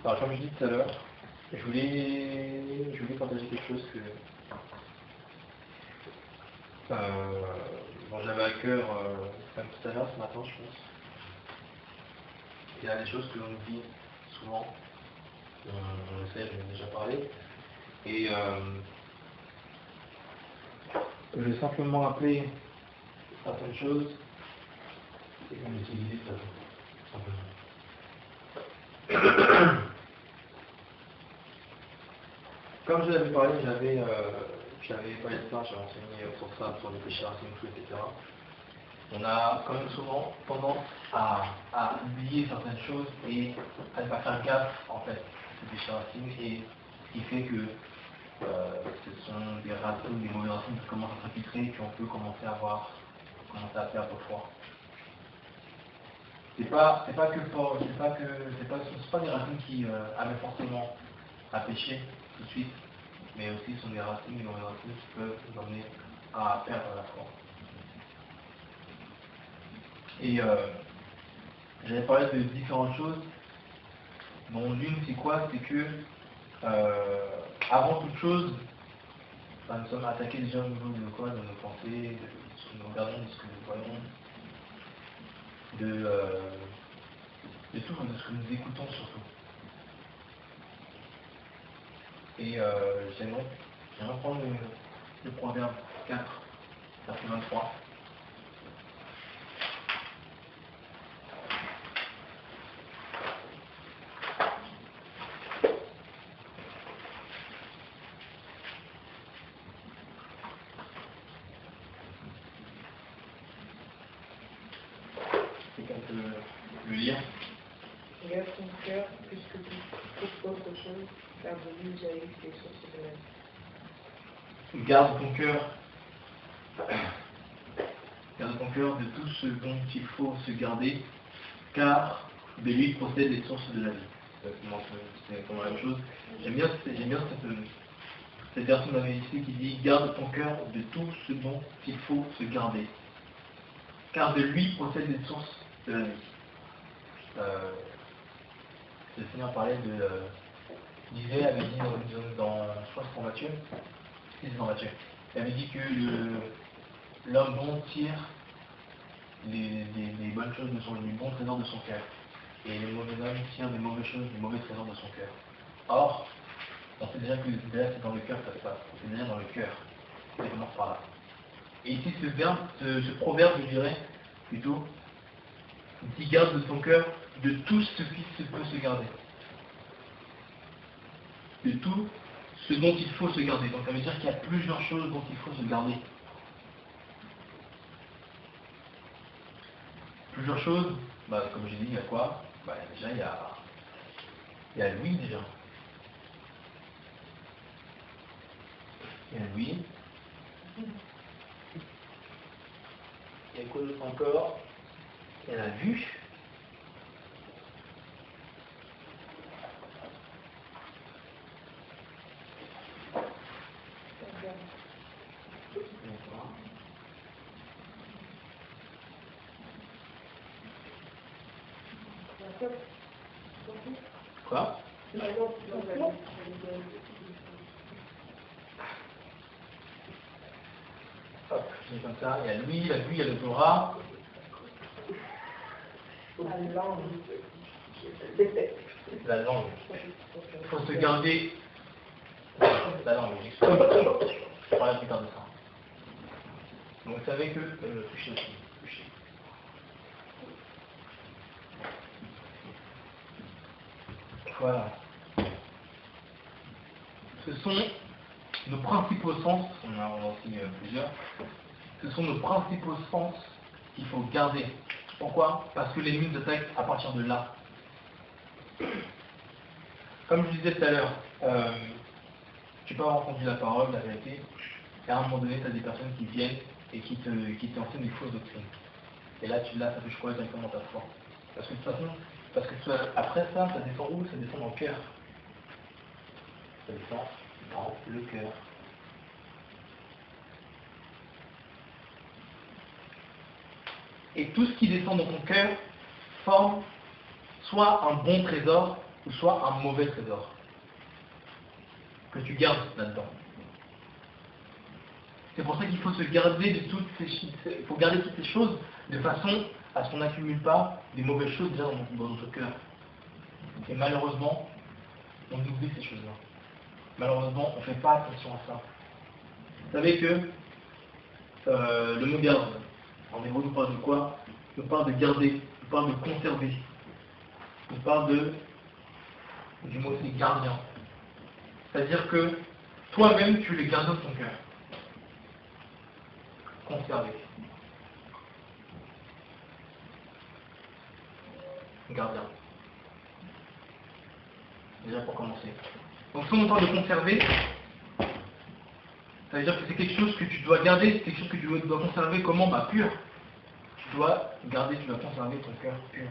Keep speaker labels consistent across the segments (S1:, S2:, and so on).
S1: Alors, comme je dis tout à l'heure, je voulais partager quelque chose que j'avais à cœur comme tout à l'heure ce matin, je pense. Il y a des choses que l'on dit souvent, on le sait, j'en ai déjà parlé, et je vais simplement rappeler certaines choses et qu'on utilise simplement. Comme je l'avais parlé, j'avais parlé de ça, j'ai renseigné sur ça, sur les péchés racines, etc. On a quand même souvent tendance à oublier certaines choses et à ne pas faire gaffe en fait ces péchés racines, et ce qui fait que ce sont des racines, des mauvaises racines qui commencent à s'infiltrer et puis on peut commencer à perdre foi. C'est pas des racines qui amènent forcément à pécher tout de suite, mais aussi ce sont des racines, des mauvaises racines qui peuvent nous amener à perdre la foi. Et j'avais parlé de différentes choses, dont l'une c'est quoi? C'est que avant toute chose, nous sommes attaqués déjà au niveau de quoi? De nos pensées, de ce que nous regardons, de ce que nous voyons, de tout, de ce que nous écoutons surtout. Et j'aimerais prendre le proverbe 4, verset 23. Quelqu'un peut le lire?
S2: Garde ton cœur plus que toute autre chose, car de lui jaillissent les sources de la vie.
S1: Garde ton cœur. Garde ton cœur de tout ce dont il faut se garder, car de lui procèdent les sources de la vie. C'est exactement la même chose. J'aime bien cette version de la ici qui dit garde ton cœur de tout ce dont il faut se garder, car de lui procèdent les sources de la vie. Le Seigneur parlait disait, avait dit dans je crois que c'est dans Matthieu, c'est dans Matthieu, il avait dit que l'homme bon tire les bonnes choses les bons trésors de son cœur, et les mauvais hommes tirent des mauvaises choses, des mauvais trésors de son cœur. Or, on sait déjà que c'est dans le cœur que ça se passe, c'est déjà dans le cœur, ça commence par là. Et ici, ce proverbe, je dirais, plutôt, dit garde de ton cœur de tout ce qui se peut se garder. De tout ce dont il faut se garder. Donc ça veut dire qu'il y a plusieurs choses dont il faut se garder. Plusieurs choses, comme j'ai dit, il y a quoi? Déjà, il y a l'ouïe déjà. Il y a l'ouïe. Il y a quoi d'autre encore? Il y a la vue. Quoi? Hop, c'est comme ça, il y a l'ouïe, la vue, il y a le Torah. La langue. Il faut se garder la langue. Je parlerai plus tard de ça. Donc vous savez que toucher aussi. Toucher. Voilà. Ce sont nos principaux sens, on en a aussi plusieurs, ce sont nos principaux sens qu'il faut garder. Pourquoi? Parce que l'ennemi nous attaque à partir de là. Comme je disais tout à l'heure, tu peux avoir entendu la parole, la vérité, et à un moment donné, tu as des personnes qui viennent et qui t'enseignent des fausses doctrines. Et là, ça touche quoi directement ta foi? Parce que de toute façon, après ça descend où? Ça descend dans le cœur. Ça descend dans le cœur. Et tout ce qui descend dans ton cœur forme soit un bon trésor ou soit un mauvais trésor que tu gardes là-dedans. C'est pour ça qu'il faut se garder de toutes il faut garder toutes ces choses de façon à ce qu'on n'accumule pas des mauvaises choses déjà dans notre cœur. Et malheureusement, on oublie ces choses-là. Malheureusement, on ne fait pas attention à ça. Vous savez que le mot garde, en hébreu, nous parle de quoi? Nous parle de garder, nous parle de conserver, nous parle du mot c'est gardien. C'est-à-dire que toi-même, tu es le gardien de ton cœur. Conserver. Gardien. Déjà pour commencer. Donc si on parle de conserver, ça veut dire que c'est quelque chose que tu dois garder, c'est quelque chose que tu dois conserver comment? Bah pur. Tu dois garder, tu dois conserver ton cœur pur.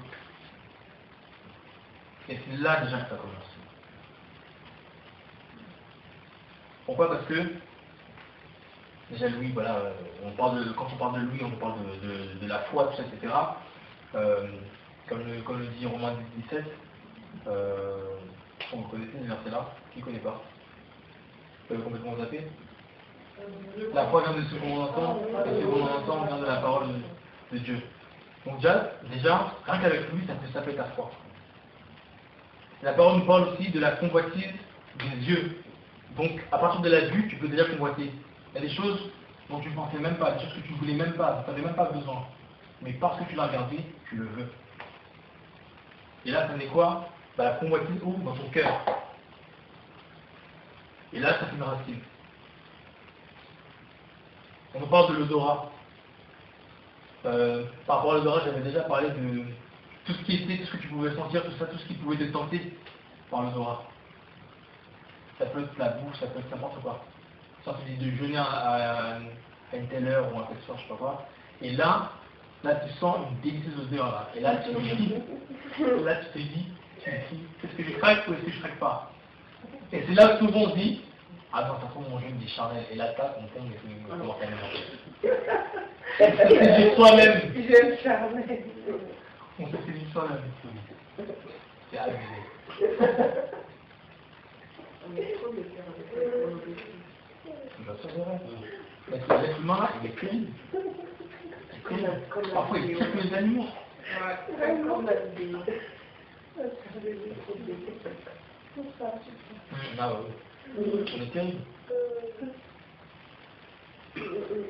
S1: Et c'est là déjà que ça commence. Pourquoi? Parce que déjà Louis, voilà, quand on parle de Louis, on parle de la foi, tout ça, etc. Comme le dit Romains 17, vous connaissez ce verset-là? Qui ne connaît pas? Vous avez complètement zappé? La foi vient de ce qu'on entend, et ce qu'on entend vient de la parole de Dieu. Donc déjà, rien qu'avec lui, ça peut ta foi. La parole nous parle aussi de la convoitise des yeux. Donc, à partir de la vue, tu peux déjà convoiter. Il y a des choses dont tu ne pensais même pas, des choses que tu ne voulais même pas, tu n'avais même pas besoin. Mais parce que tu l'as regardé, tu le veux. Et là, ça n'est quoi? Bah, la convoitise ouvre dans ton cœur. Et là, ça fait une racine. On nous parle de l'odorat. Par rapport à l'odorat, j'avais déjà parlé de tout ce qui était, tout ce que tu pouvais sentir, tout ça, tout ce qui pouvait te tenter par l'odorat. Ça peut être la bouffe, ça peut être n'importe quoi. Ça te dit de jeûner à une telle heure ou à telle soir, je sais pas quoi. Et là tu sens une délicieuse odeur là. Et là tu te dis, est-ce que je craque ou est-ce que je craque pas? Et c'est là que souvent on se dit, ah non, ça trouve mon jeûne des charnels. Et là, on tombe et on commence à manger. On se séduit soi-même.
S2: J'aime charnel.
S1: On se séduit soi-même. C'est abusé. L'être humain là, il est terrible. Parfois il tue les animaux. Ah oui. On est terrible.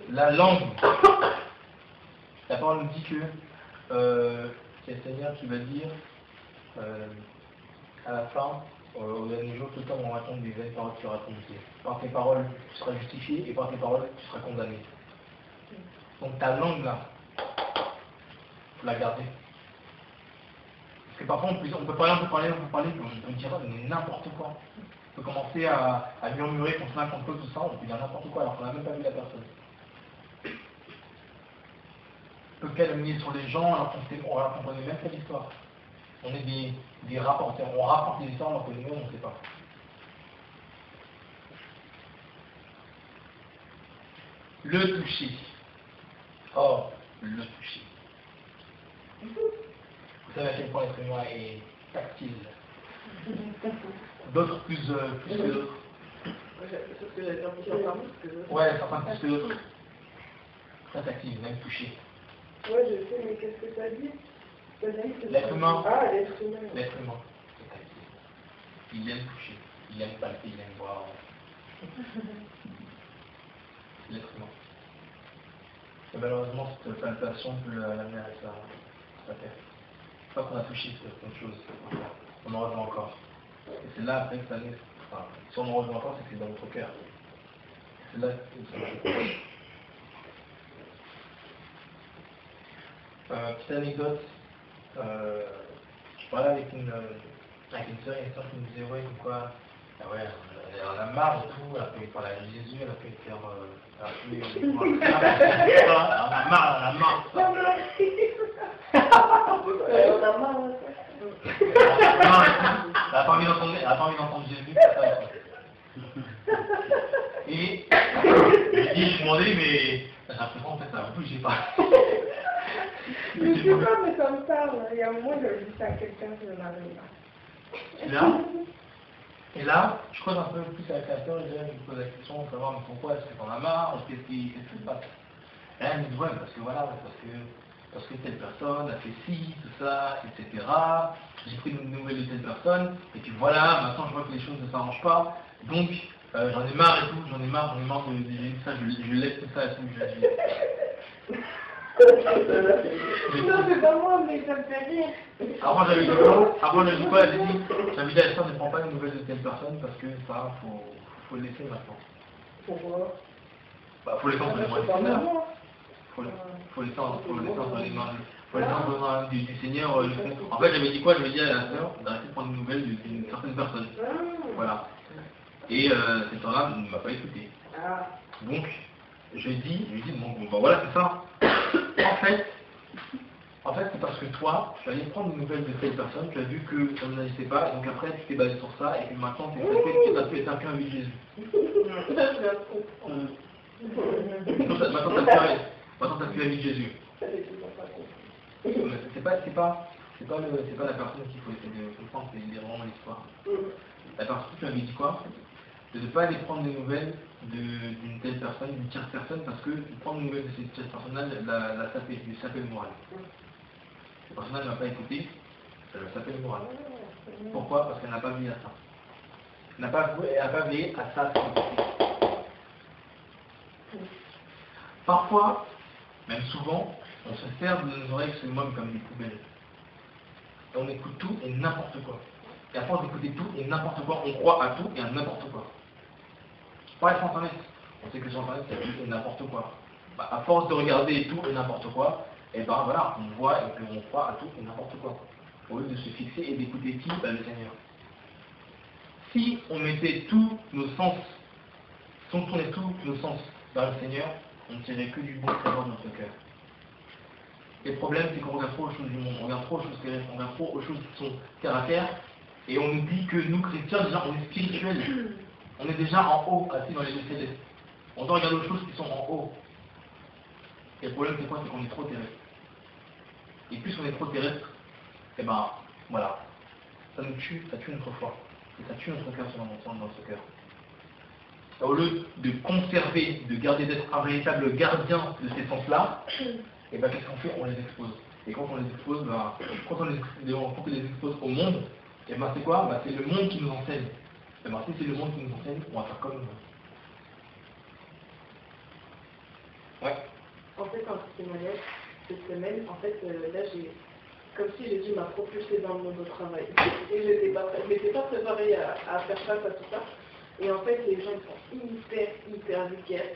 S1: La langue. La parole nous dit que c'est le Seigneur qui va dire à la fin, au dernier jour, tout le temps on raconte des vaines paroles qui racontent. Par tes paroles, tu seras justifié, et par tes paroles, tu seras condamné. Donc ta langue là, il faut la garder. Parce que parfois on peut parler, on peut dire n'importe quoi. On peut commencer à murmurer contre l'un contre l'autre, tout ça, on peut dire n'importe quoi alors qu'on n'a même pas vu la personne. On peut calomnier sur les gens alors qu'on ne connaît même pas l'histoire. On est des rapporteurs, on rapporte des histoires alors que nous on ne sait pas. Le toucher. Oh, le toucher. Vous savez à quel point l'être humain est tactile. D'autres plus que d'autres. Ouais, certains plus que d'autres. Très tactile, même toucher.
S2: Ouais, je sais, mais qu'est-ce que ça dit?
S1: L'être humain.
S2: Ah, l'être humain.
S1: L'être humain, c'est tactile. Il aime toucher, il aime palper, il aime boire. L'être humain. Et malheureusement, cette palpation peut l'amener à sa terre. Une fois qu'on a touché, c'est autre chose. On en rejoint encore. Et c'est là après que ça naît. Enfin, si on en rejoint encore, c'est que c'est dans notre cœur. C'est là que ça naît. Petite anecdote. Je parlais avec une sœur, et une sœur qui me disait, ouais, comme quoi, ah ouais, elle en a marre et tout, elle a pu parler à Jésus, elle a pu faire, elle en a marre.
S2: On a marre.
S1: Elle n'a pas envie d'entendre Jésus, c'est ça. Et je dis, je demandais, mais j'ai l'impression en fait, ça ne bougeait pas.
S2: Je ne sais pas, mais ça me parle. Il y a un moment, je dis ça à quelqu'un qui ne m'arrive pas.
S1: Là, et là, je creuse un peu plus avec la sœur, et je me pose la question, on peut voir mais pourquoi, est-ce que t'en as marre, qu'est-ce qui se passe? Et elle me dit, ouais, parce que voilà, parce que telle personne a fait ci, tout ça, etc. J'ai pris une nouvelle de telle personne, et puis voilà, maintenant je vois que les choses ne s'arrangent pas, donc j'en ai marre et tout, j'en ai marre de ça, je laisse tout ça et tout,
S2: Non, c'est pas moi, mais ça me fait rire.
S1: Avant j'avais dit quoi, j'avais dit à la sœur, ne prends pas une nouvelle de telle personne, parce que ça, faut le laisser maintenant.
S2: Pourquoi?
S1: Bah, faut les temps de faut les temps dans les mains du Seigneur. En fait, j'avais dit quoi? J'avais dit à la sœur d'arrêter de prendre une nouvelle d'une certaine personne. Voilà. Et cette sœur-là ne m'a pas écouté. Donc, je dis, bon, bah voilà, c'est ça. En fait, c'est parce que toi, tu allais prendre une nouvelle de telle personne, tu as vu que ça ne n'agissait pas, et donc après, tu t'es basé sur ça, et que maintenant, tu as pu être un peu avec Jésus. Maintenant, t'as plus avec Jésus. C'est pas la personne qu'il faut essayer de comprendre, c'est vraiment l'histoire. La personne, tu avais dit quoi? De ne pas aller prendre des nouvelles d'une telle personne, d'une tierce personne, parce que prendre des nouvelles de cette tierce personne-là, lui sapait le moral. Cette personne-là ne m'a pas écouté, ça lui sapait le moral. Pourquoi? Parce qu'elle n'a pas veillé à ça. Elle n'a pas veillé à ça. Parfois, même souvent, on se sert de nos oreilles summum comme des poubelles. Et on écoute tout et n'importe quoi. Et à force d'écouter tout et n'importe quoi, on croit à tout et à n'importe quoi. Pareil sur Internet. On sait que sur Internet, il y a tout et n'importe quoi. Bah, à force de regarder tout et n'importe quoi, et ben voilà, on voit et qu'on croit à tout et n'importe quoi. Au lieu de se fixer et d'écouter qui? Bah, le Seigneur. Si on mettait tous nos sens, si on tournait tous nos sens vers le Seigneur, on ne tirait que du bon trésor de notre cœur. Le problème, c'est qu'on regarde trop aux choses du monde, on regarde trop aux choses terrestres, on regarde trop aux choses qui sont terre à terre, et on nous dit que nous, chrétiens, déjà, on est spirituels. On est déjà en haut, assis dans les lieux célestes. On doit regarder aux choses qui sont en haut. Et le problème, c'est quoi? C'est qu'on est trop terrestre. Et plus on est trop terrestre, et ben, voilà, ça nous tue, ça tue notre foi. Et ça tue notre cœur selon notre cœur. Et au lieu de conserver, de garder, d'être un véritable gardien de ces sens-là, et bien qu'est-ce qu'on fait? On les expose. Et quand on les expose, quand on les expose au monde, et ben c'est quoi? C'est le monde qui nous enseigne. Et ben si c'est le monde qui nous enseigne, on va faire comme nous. Ouais.
S2: En fait, un petit témoignage, cette semaine, en fait, là, comme si j'ai dû m'appropulser dans le monde au travail. Et je m'étais pas préparée à faire face à tout ça. Et en fait, les gens, ils sont hyper vulgaires.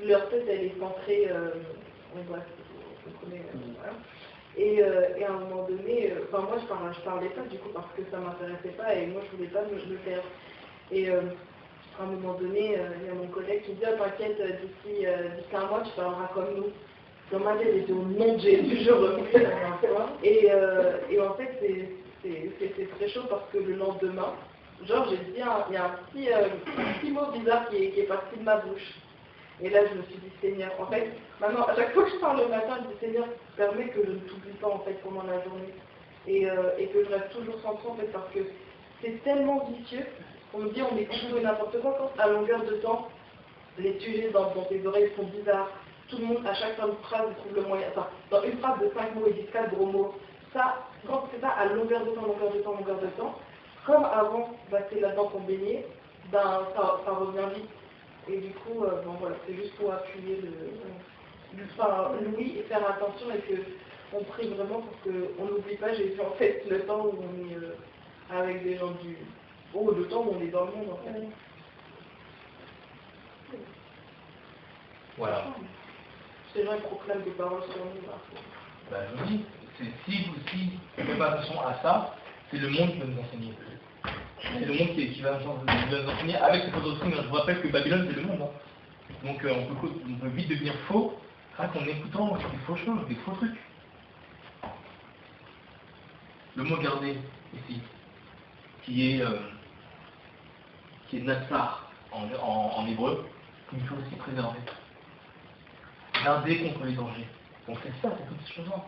S2: Leur tête, elle est centrée, vous comprenez, voilà. Et à un moment donné, moi, je parlais pas du coup parce que ça m'intéressait pas et moi, je voulais pas me faire. Et à un moment donné, il y a mon collègue qui dit, t'inquiète, d'ici un mois, tu parleras comme nous. Dans ma tête, j'étais au nom de Jésus, je reviens. Et en fait, c'est très chaud parce que le lendemain, genre, j'ai dit, il y a un petit mot bizarre qui est parti de ma bouche. Et là, je me suis dit, Seigneur, en fait, maintenant, à chaque fois que je parle le matin, je dis, Seigneur, permets que je ne t'oublie pas, en fait, pendant la journée. Et que je reste toujours centré, en fait, parce que c'est tellement vicieux. On me dit, on écoute tout et n'importe quoi, quand à longueur de temps, les sujets dans tes oreilles sont bizarres. Tout le monde, à chaque fin de phrase, trouve le moyen. Enfin, dans une phrase de 5 mots, ils disent 4 gros mots. Ça, quand c'est ça à longueur de temps, comme avant, c'est là-dedans qu'on baignait, ça revient vite. Et du coup, voilà, c'est juste pour appuyer l'ouïe et faire attention et qu'on prie vraiment pour qu'on n'oublie pas Jésus, en fait, le temps où on est avec des gens le temps où on est dans le monde, en fait.
S1: Voilà.
S2: Ces gens ils proclament des paroles sur nous.
S1: Je vous dis, si on ne fait pas attention à ça, c'est le monde qui va nous enseigner. C'est le monde qui va nous enseigner avec ces fausses doctrines. Je vous rappelle que Babylone, c'est le monde. Donc on peut vite devenir faux rien qu'en écoutant des fausses choses, des faux trucs. Le mot gardé ici, qui est Natsar en hébreu, qu'il faut aussi préserver. Garder contre les dangers. Donc c'est ça, c'est toutes ces choses-là.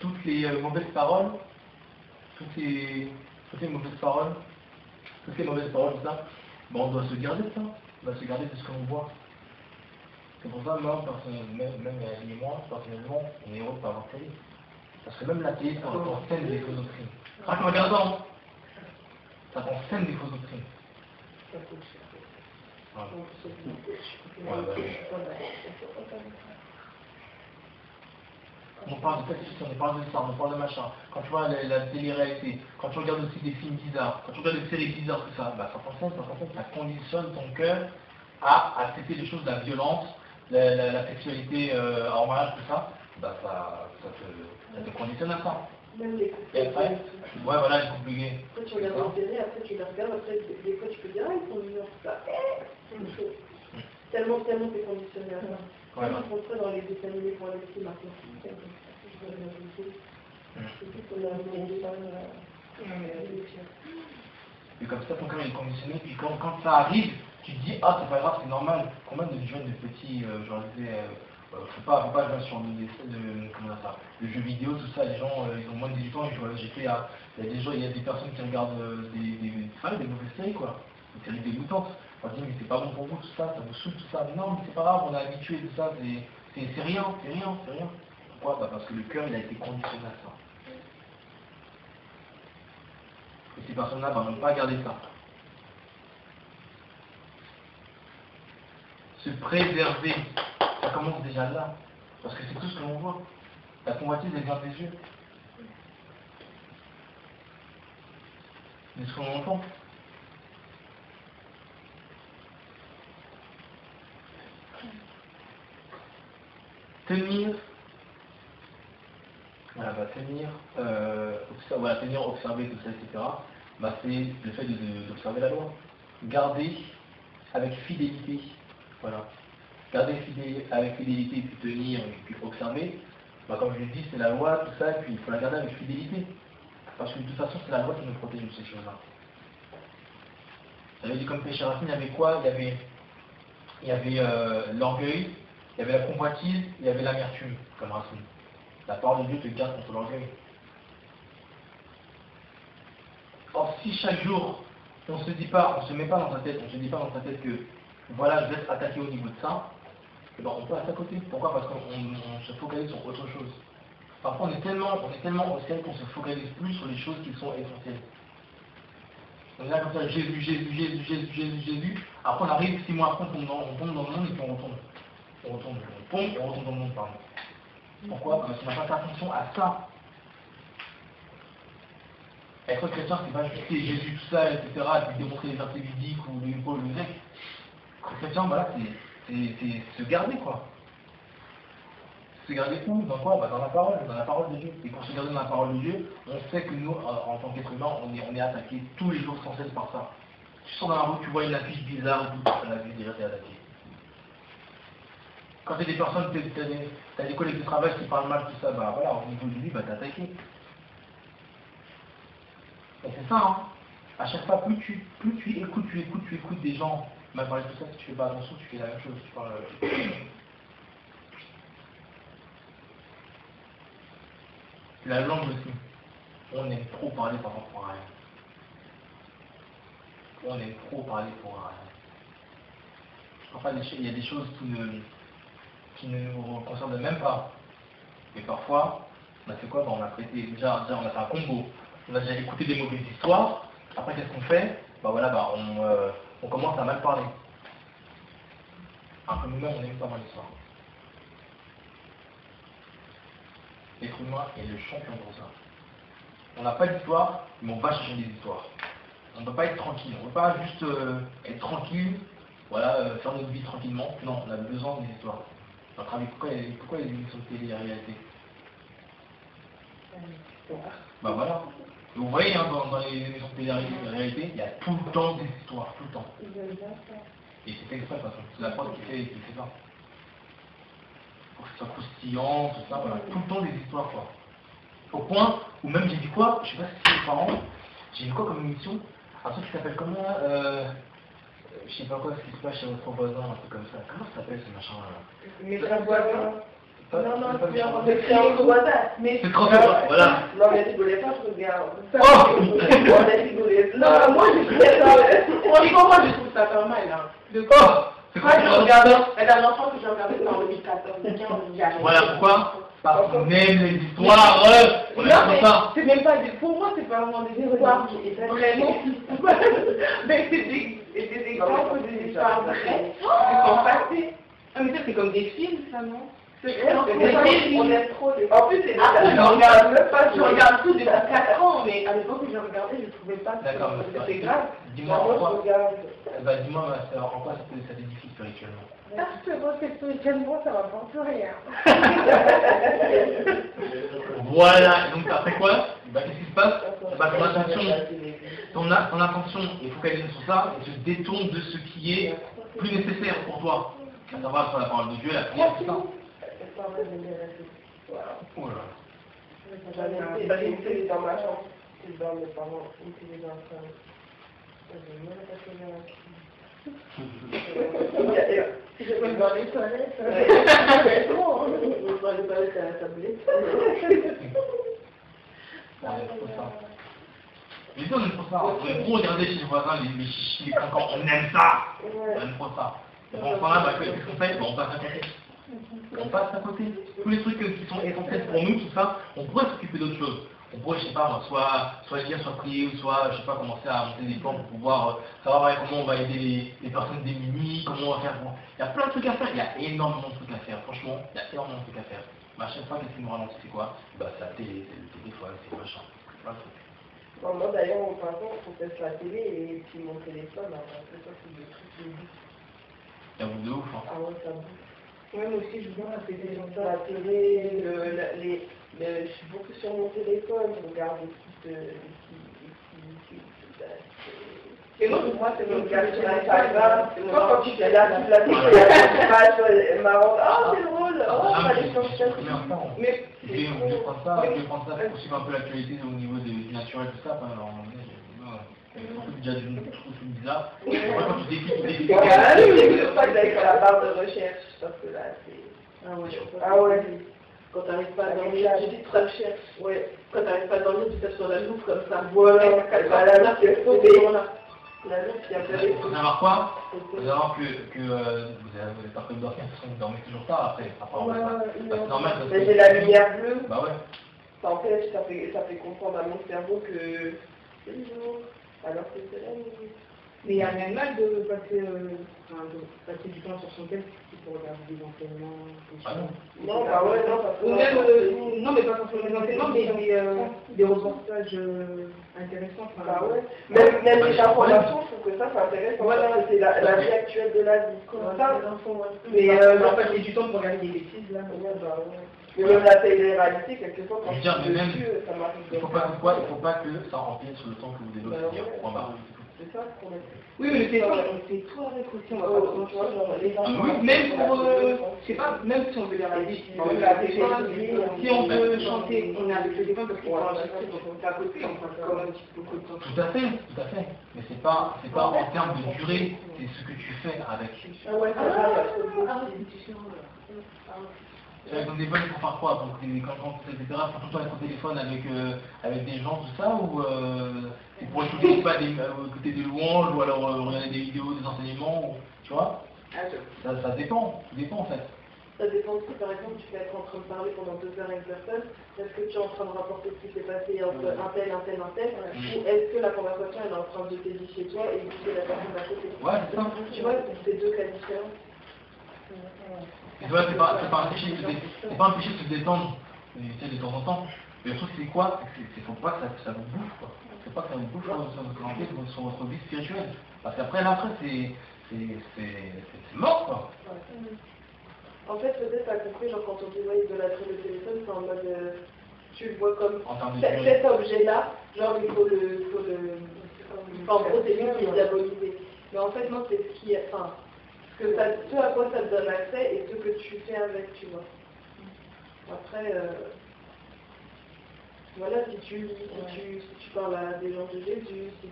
S1: Toutes les mauvaises paroles, toutes les mauvaises paroles, tout ça, ben on doit se garder de ça. On doit se garder de ce qu'on voit. C'est pour ça, moi, même elle et moi, personnellement, on est heureux de pas avoir télé. Parce que même la télé, ça enseigne des fausses doctrines. Ah, tu regardes ça, ça enseigne des fausses doctrines. Voilà. On parle de fiction, on parle de ça, on parle de machin. Quand tu vois la télé-réalité, quand tu regardes aussi des films bizarres, quand tu regardes des séries bizarres, tout ça, bah, ça conditionne ton cœur à accepter les choses de la violence, la sexualité en mariage, tout ça, bah, ça te conditionne à ça.
S2: Même les couples.
S1: Et après, ouais, voilà, les couples gays.
S2: Après, tu regardes la télé, après, tu les regardes, après, des fois, tu peux dire, ah, ils sont mignons, ça. C'est une chose. Tellement t'es conditionné à ça.
S1: Ouais,
S2: Ils font ça dans les dessins animés pour les petits maintenant.
S1: Et comme ça, ton cœur est conditionné, puis quand ça arrive, tu te dis, ah, c'est pas grave, c'est normal. Combien de jeunes, de petits, genre, faut pas jouer sur le jeu vidéo, tout ça, les gens, ils ont moins de 18 ans, ils jouent à GTA. Il y a des personnes qui regardent des mauvaises séries, quoi. Des séries dégoûtantes. On dit, mais c'est pas bon pour vous, tout ça, ça vous saoule, tout ça. Mais non, mais c'est pas grave, on est habitué, tout ça, c'est rien. Pourquoi? Bah parce que le cœur, il a été conditionné à ça. Et ces personnes-là, bah, n'ont pas gardé ça. Se préserver, ça commence déjà là. Parce que c'est tout ce que l'on voit. La convoitise, elle vient des yeux. De ce qu'on entend. Tenir, observer, tout ça, etc. Bah, c'est le fait d'observer la loi. Garder avec fidélité. Voilà. Garder avec fidélité, puis tenir, et puis observer. Bah, comme je l'ai dit, c'est la loi, tout ça, et puis il faut la garder avec fidélité. Parce que de toute façon, c'est la loi qui nous protège de ces choses-là. Ça veut dire comme péché racine, il y avait quoi? Il y avait l'orgueil, il y avait la convoitise, il y avait l'amertume comme racine. La parole de Dieu te garde contre l'orgueil. Or, si chaque jour, on se met pas dans sa tête, que voilà, je vais être attaqué au niveau de ça, et ben on peut passer à côté. Pourquoi? Parce qu'on se focalise sur autre chose. Parfois, on est tellement au ciel qu'on se focalise plus sur les choses qui sont essentielles. On est là comme ça, Jésus. Après, on arrive 6 mois après, on tombe dans le monde et puis on retourne. On retourne dans le monde, pardon. Pourquoi? Parce qu'on n'a pas fait attention à ça. Être chrétien, c'est pas juste Jésus, tout ça, etc., et puis démontrer les versets bibliques ou le Paul, le grec. Être chrétien, voilà, c'est se garder, quoi. Se garder où? Dans quoi? Bah, dans la parole de Dieu. Et pour se garder dans la parole de Dieu, on sait que nous, en tant qu'être humain, on est attaqué tous les jours sans cesse par ça. Tu sors dans la route, tu vois une affiche bizarre, et tout, ça la vie, déjà t'es attaqué. Quand t'as des personnes, t'as des collègues de travail qui parlent mal, tout ça, bah voilà, au niveau de lui, bah t'es attaqué. Et c'est ça, hein. À chaque fois, plus tu écoutes des gens mal parler de tout ça, si tu fais pas attention, tu fais la même chose. Tu parles, La langue aussi. On aime trop parler par rapport à rien. On aime trop parler pour rien. Enfin, il y a des choses qui ne nous concernent même pas. Et parfois, on a fait quoi? On a prêté, déjà on a fait un combo. On a déjà écouté des mauvaises histoires. Après, qu'est-ce qu'on fait? Bah voilà, on commence à mal parler. Alors que nous-mêmes, on n'aime pas mal l'histoire. L'être humain est le champion pour ça. On n'a pas d'histoire, mais on va chercher des histoires. On ne peut pas être tranquille. On ne peut pas juste être tranquille, voilà, faire notre vie tranquillement. Non, on a besoin des histoires. Notre avis, pourquoi les émissions de télé, la réalité? Bah voilà. Et vous voyez, hein, dans les émissions de télé, la réalité, il y a tout le temps des histoires, tout le temps. Et c'est exprès, de toute façon. C'est la prod qui fait ça. Pour que ce soit croustillant, tout ça, voilà. Tout le temps des histoires, quoi. Au point où même j'ai vu quoi, je sais pas si c'est mes parents, j'ai vu quoi comme émission, un truc qui s'appelle comment je sais pas quoi, ce qui se passe chez votre voisin, un truc comme ça. Comment ça s'appelle ce machin-là?
S2: Mais ça voisin. Non,
S1: c'est pas
S2: c'est
S1: méchant.
S2: entre voisins. Mais
S1: C'est trop fort, voilà.
S2: non, mais rigolez pas, je regarde.
S1: Oh
S2: On a rigolé. Non, moi je trouve ça. Franchement, moi je trouve ça pas mal. Hein.
S1: De quoi? C'est
S2: Moi je regardais. La dernière fois que j'ai regardé, c'était en 2014.
S1: Voilà pourquoi? Parce qu'on aime les histoires. On
S2: Non,
S1: aime
S2: mais
S1: ça.
S2: c'est même pas des. Pour moi, c'est pas vraiment des histoires. Vraiment. Mais c'est des exemples des histoires vraies qui sont passées. Ah, mais ça, c'est comme des films, ça, non? On aime trop les... En plus, c'est des je regarde même pas. Je regarde tout depuis 4 ans, mais à l'époque où j'ai regardé, je ne trouvais pas que c'était grave.
S1: Dis-moi en quoi. Bah, dis-moi, ma soeur, en quoi ça t'édifie spirituellement?
S2: Parce que moi, c'est spirituellement, ça m'apporte rien.
S1: Voilà, donc après quoi? Bah, qu'est-ce qui se passe? Bah, ton attention est focalisée sur ça et se détourne de ce qui est plus nécessaire pour toi. À savoir sur la parole de Dieu, la prière, tout ça. Oh là.
S2: J'avais une télé dans ma chambre, c'est dans mes parents, une télé dans la chambre. Je vais dans les toilettes. Dans les toilettes à la tablette.
S1: Mais ça, on aime trop ça. On aime trop regarder chez les voisins les chichis, les cancans. On aime ça. On aime trop ça. Bon, enfin là, bah, qu'est-ce qu'on fait? Bon, on passe à côté. On passe à côté. Tous les trucs qui sont essentiels pour nous, tout ça, on pourrait s'occuper d'autres choses. On pourrait, je sais pas, soit lire, soit prier, ou soit, je sais pas, commencer à monter des plans pour pouvoir savoir comment on va aider les personnes démunies, comment on va faire. Bon, il y a plein de trucs à faire, il y a énormément de trucs à faire. Franchement, il y a énormément de trucs à faire. Mais à chaque fois, qu'est-ce qui nous ralentit, c'est quoi? Bah, c'est la télé, c'est le téléphone, c'est machin.
S2: Bon, moi d'ailleurs, par exemple, on teste la télé et puis mon téléphone, c'est ça, c'est des trucs de bouffe.
S1: Ça vous de ouf, hein.
S2: Ah ouais, ça bouffe. Ouais, moi aussi, je vois la télé, la télé, je suis beaucoup sur mon téléphone, je regarde des petites et moi, c'est mon gars sur Instagram. Quand tu fais la télé, marrant, oh, c'est drôle, oh, on va les changer. Mais
S1: je vais prendre ça pour suivre un peu l'actualité au niveau du naturel, tout ça. Déjà du truc bizarre. Quand tu décliques,
S2: c'est pas que j'avais fait la barre de recherche, parce que là, c'est... Ah ouais. Quand t'arrives pas à dormir, j'ai dit très cher. Ouais. Quand t'arrives pas à dormir, tu tapes sur la loupe comme ça. Voilà. La loupe, il y a
S1: il faut savoir quoi? Il faut savoir que vous avez pas pris de dormir, parce que vous dormez toujours tard après. C'est normal.
S2: Mais j'ai la lumière bleue.
S1: Bah ouais.
S2: Ça empêche, ça fait comprendre à mon cerveau que c'est le jour, alors que c'est la nuit. Mais il y a rien de mal de passer du temps sur son texte pour regarder des enseignements. Non, bah ouais, non, parce que... Ou même, non, mais pas forcément des enseignements, mais des reportages intéressants. Bah ouais. Même les informations, je trouve que ça, c'est intéressant. Voilà, c'est la vie actuelle de la vie. Ça, mais genre passer du temps pour regarder des bêtises, là. Ouais, bah ouais. Mais même la télé-réalité, quelquefois, quand je suis dessus, ça m'arrive de...
S1: Il faut pas que ça empiète sur le temps que vous développez.
S2: C'est ça ce qu'on a fait. Oui, mais c'est tout avec aussi, on va pas oui, même pour, je sais pas, même si on veut les réaliser, si on veut chanter, on est avec le débat parce qu'on va enregistrer, donc on est à côté, on passe quand même un petit peu beaucoup de temps.
S1: Tout à fait. Mais c'est pas en termes de durée, c'est ce que tu fais avec.
S2: Ah ouais, c'est différent.
S1: Avec ton téléphone, il faut faire quoi? Donc, quand etc. Faut tout le temps être au téléphone avec des gens, tout ça, ou c'est pour écouter des louanges, ou alors regarder des vidéos, des enseignements, ou, tu vois? Ça dépend en fait.
S2: Ça dépend aussi, par exemple, tu peux être en train de parler pendant 2 heures à une personne, est-ce que tu es en train de rapporter ce qui s'est passé entre un tel, ou est-ce que la conversation elle est en train de t'édifier chez toi et écouter la personne d'à côté?
S1: Ouais, c'est ça.
S2: Tu vois, c'est 2 cas différents.
S1: Et tu vois, c'est pas un péché de se détendre, de temps en temps. Mais le truc c'est quoi? C'est faut pas que ça vous bouffe, quoi. Faut pas que ça vous bouffe sur votre vie spirituelle. Parce qu'après, c'est mort, quoi.
S2: En fait, peut-être t'as compris, genre quand on dit ouais, idolâtrer le téléphone, c'est en mode tu le vois comme cet objet-là, genre il faut le en gros c'est lui qui est diabolisé. Mais en fait non, c'est ce qui est, enfin, ce à quoi ça te donne accès et ce que tu fais avec, tu vois. Après Voilà, si tu parles à des gens de Jésus, même si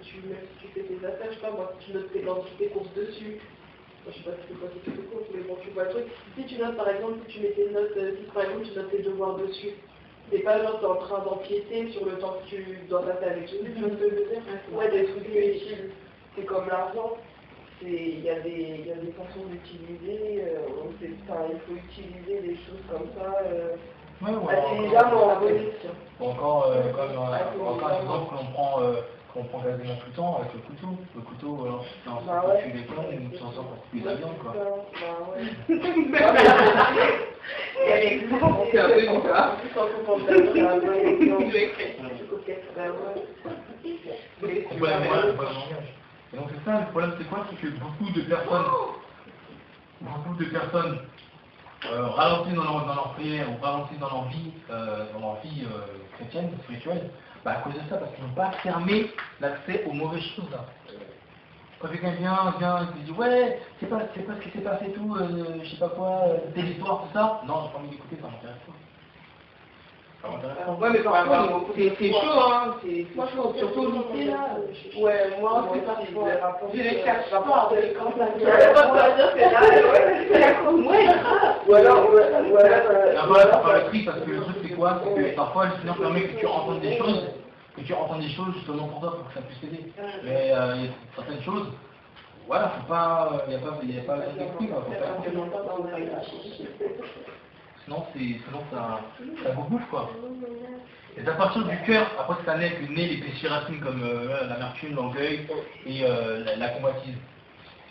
S2: tu fais tes affaires, je sais pas moi, si tu notes tes courses dessus, je sais pas si c'est quoi si tu fais courses, mais bon, tu vois le truc. Si tu notes par exemple, si tu mets tes notes, si par exemple tu notes tes devoirs dessus, c'est pas genre t'es en train d'empiéter sur le temps que tu dois passer avec Jésus, tu vois ce que je veux dire? Ouais, des trucs utiles. C'est comme l'argent, il y a des façons d'utiliser, il faut utiliser des choses comme ça, intelligemment,
S1: ou encore, encore un exemple qu'on prend quasiment tout le temps avec le couteau. Le couteau, voilà, tu les pommes, tu t'en sors pour couper la viande, quoi.
S2: C'est un peu comme ça.
S1: Et donc c'est ça, le problème c'est quoi? C'est que beaucoup de personnes ralentissent dans leur prière ou ralentissent dans leur vie chrétienne, spirituelle, à cause de ça, parce qu'ils n'ont pas fermé l'accès aux mauvaises choses là. Quand quelqu'un vient, il te dit ouais, c'est pas ce qui s'est passé tout, je sais pas quoi, telle histoire, tout ça. Non, j'ai pas envie d'écouter, ça m'intéresse pas.
S2: Ouais, mais parfois, c'est chaud, hein. Moi, je pense surtout au lycée, là. Ouais, moi, c'est parfois. Je les cherche pas, quand ça vient. Ou alors,
S1: ça triste parce que le truc c'est quoi? C'est que parfois le Seigneur permet que tu entendes des choses, justement pour toi, pour que ça puisse t'aider. Mais il y a certaines choses, voilà, faut pas, il n'y a pas l'esprit, quoi. Sinon ça vous bouffe, quoi. Et à partir du cœur, après que ça naît les péchés racines comme l'amertume, l'orgueil et la convoitise.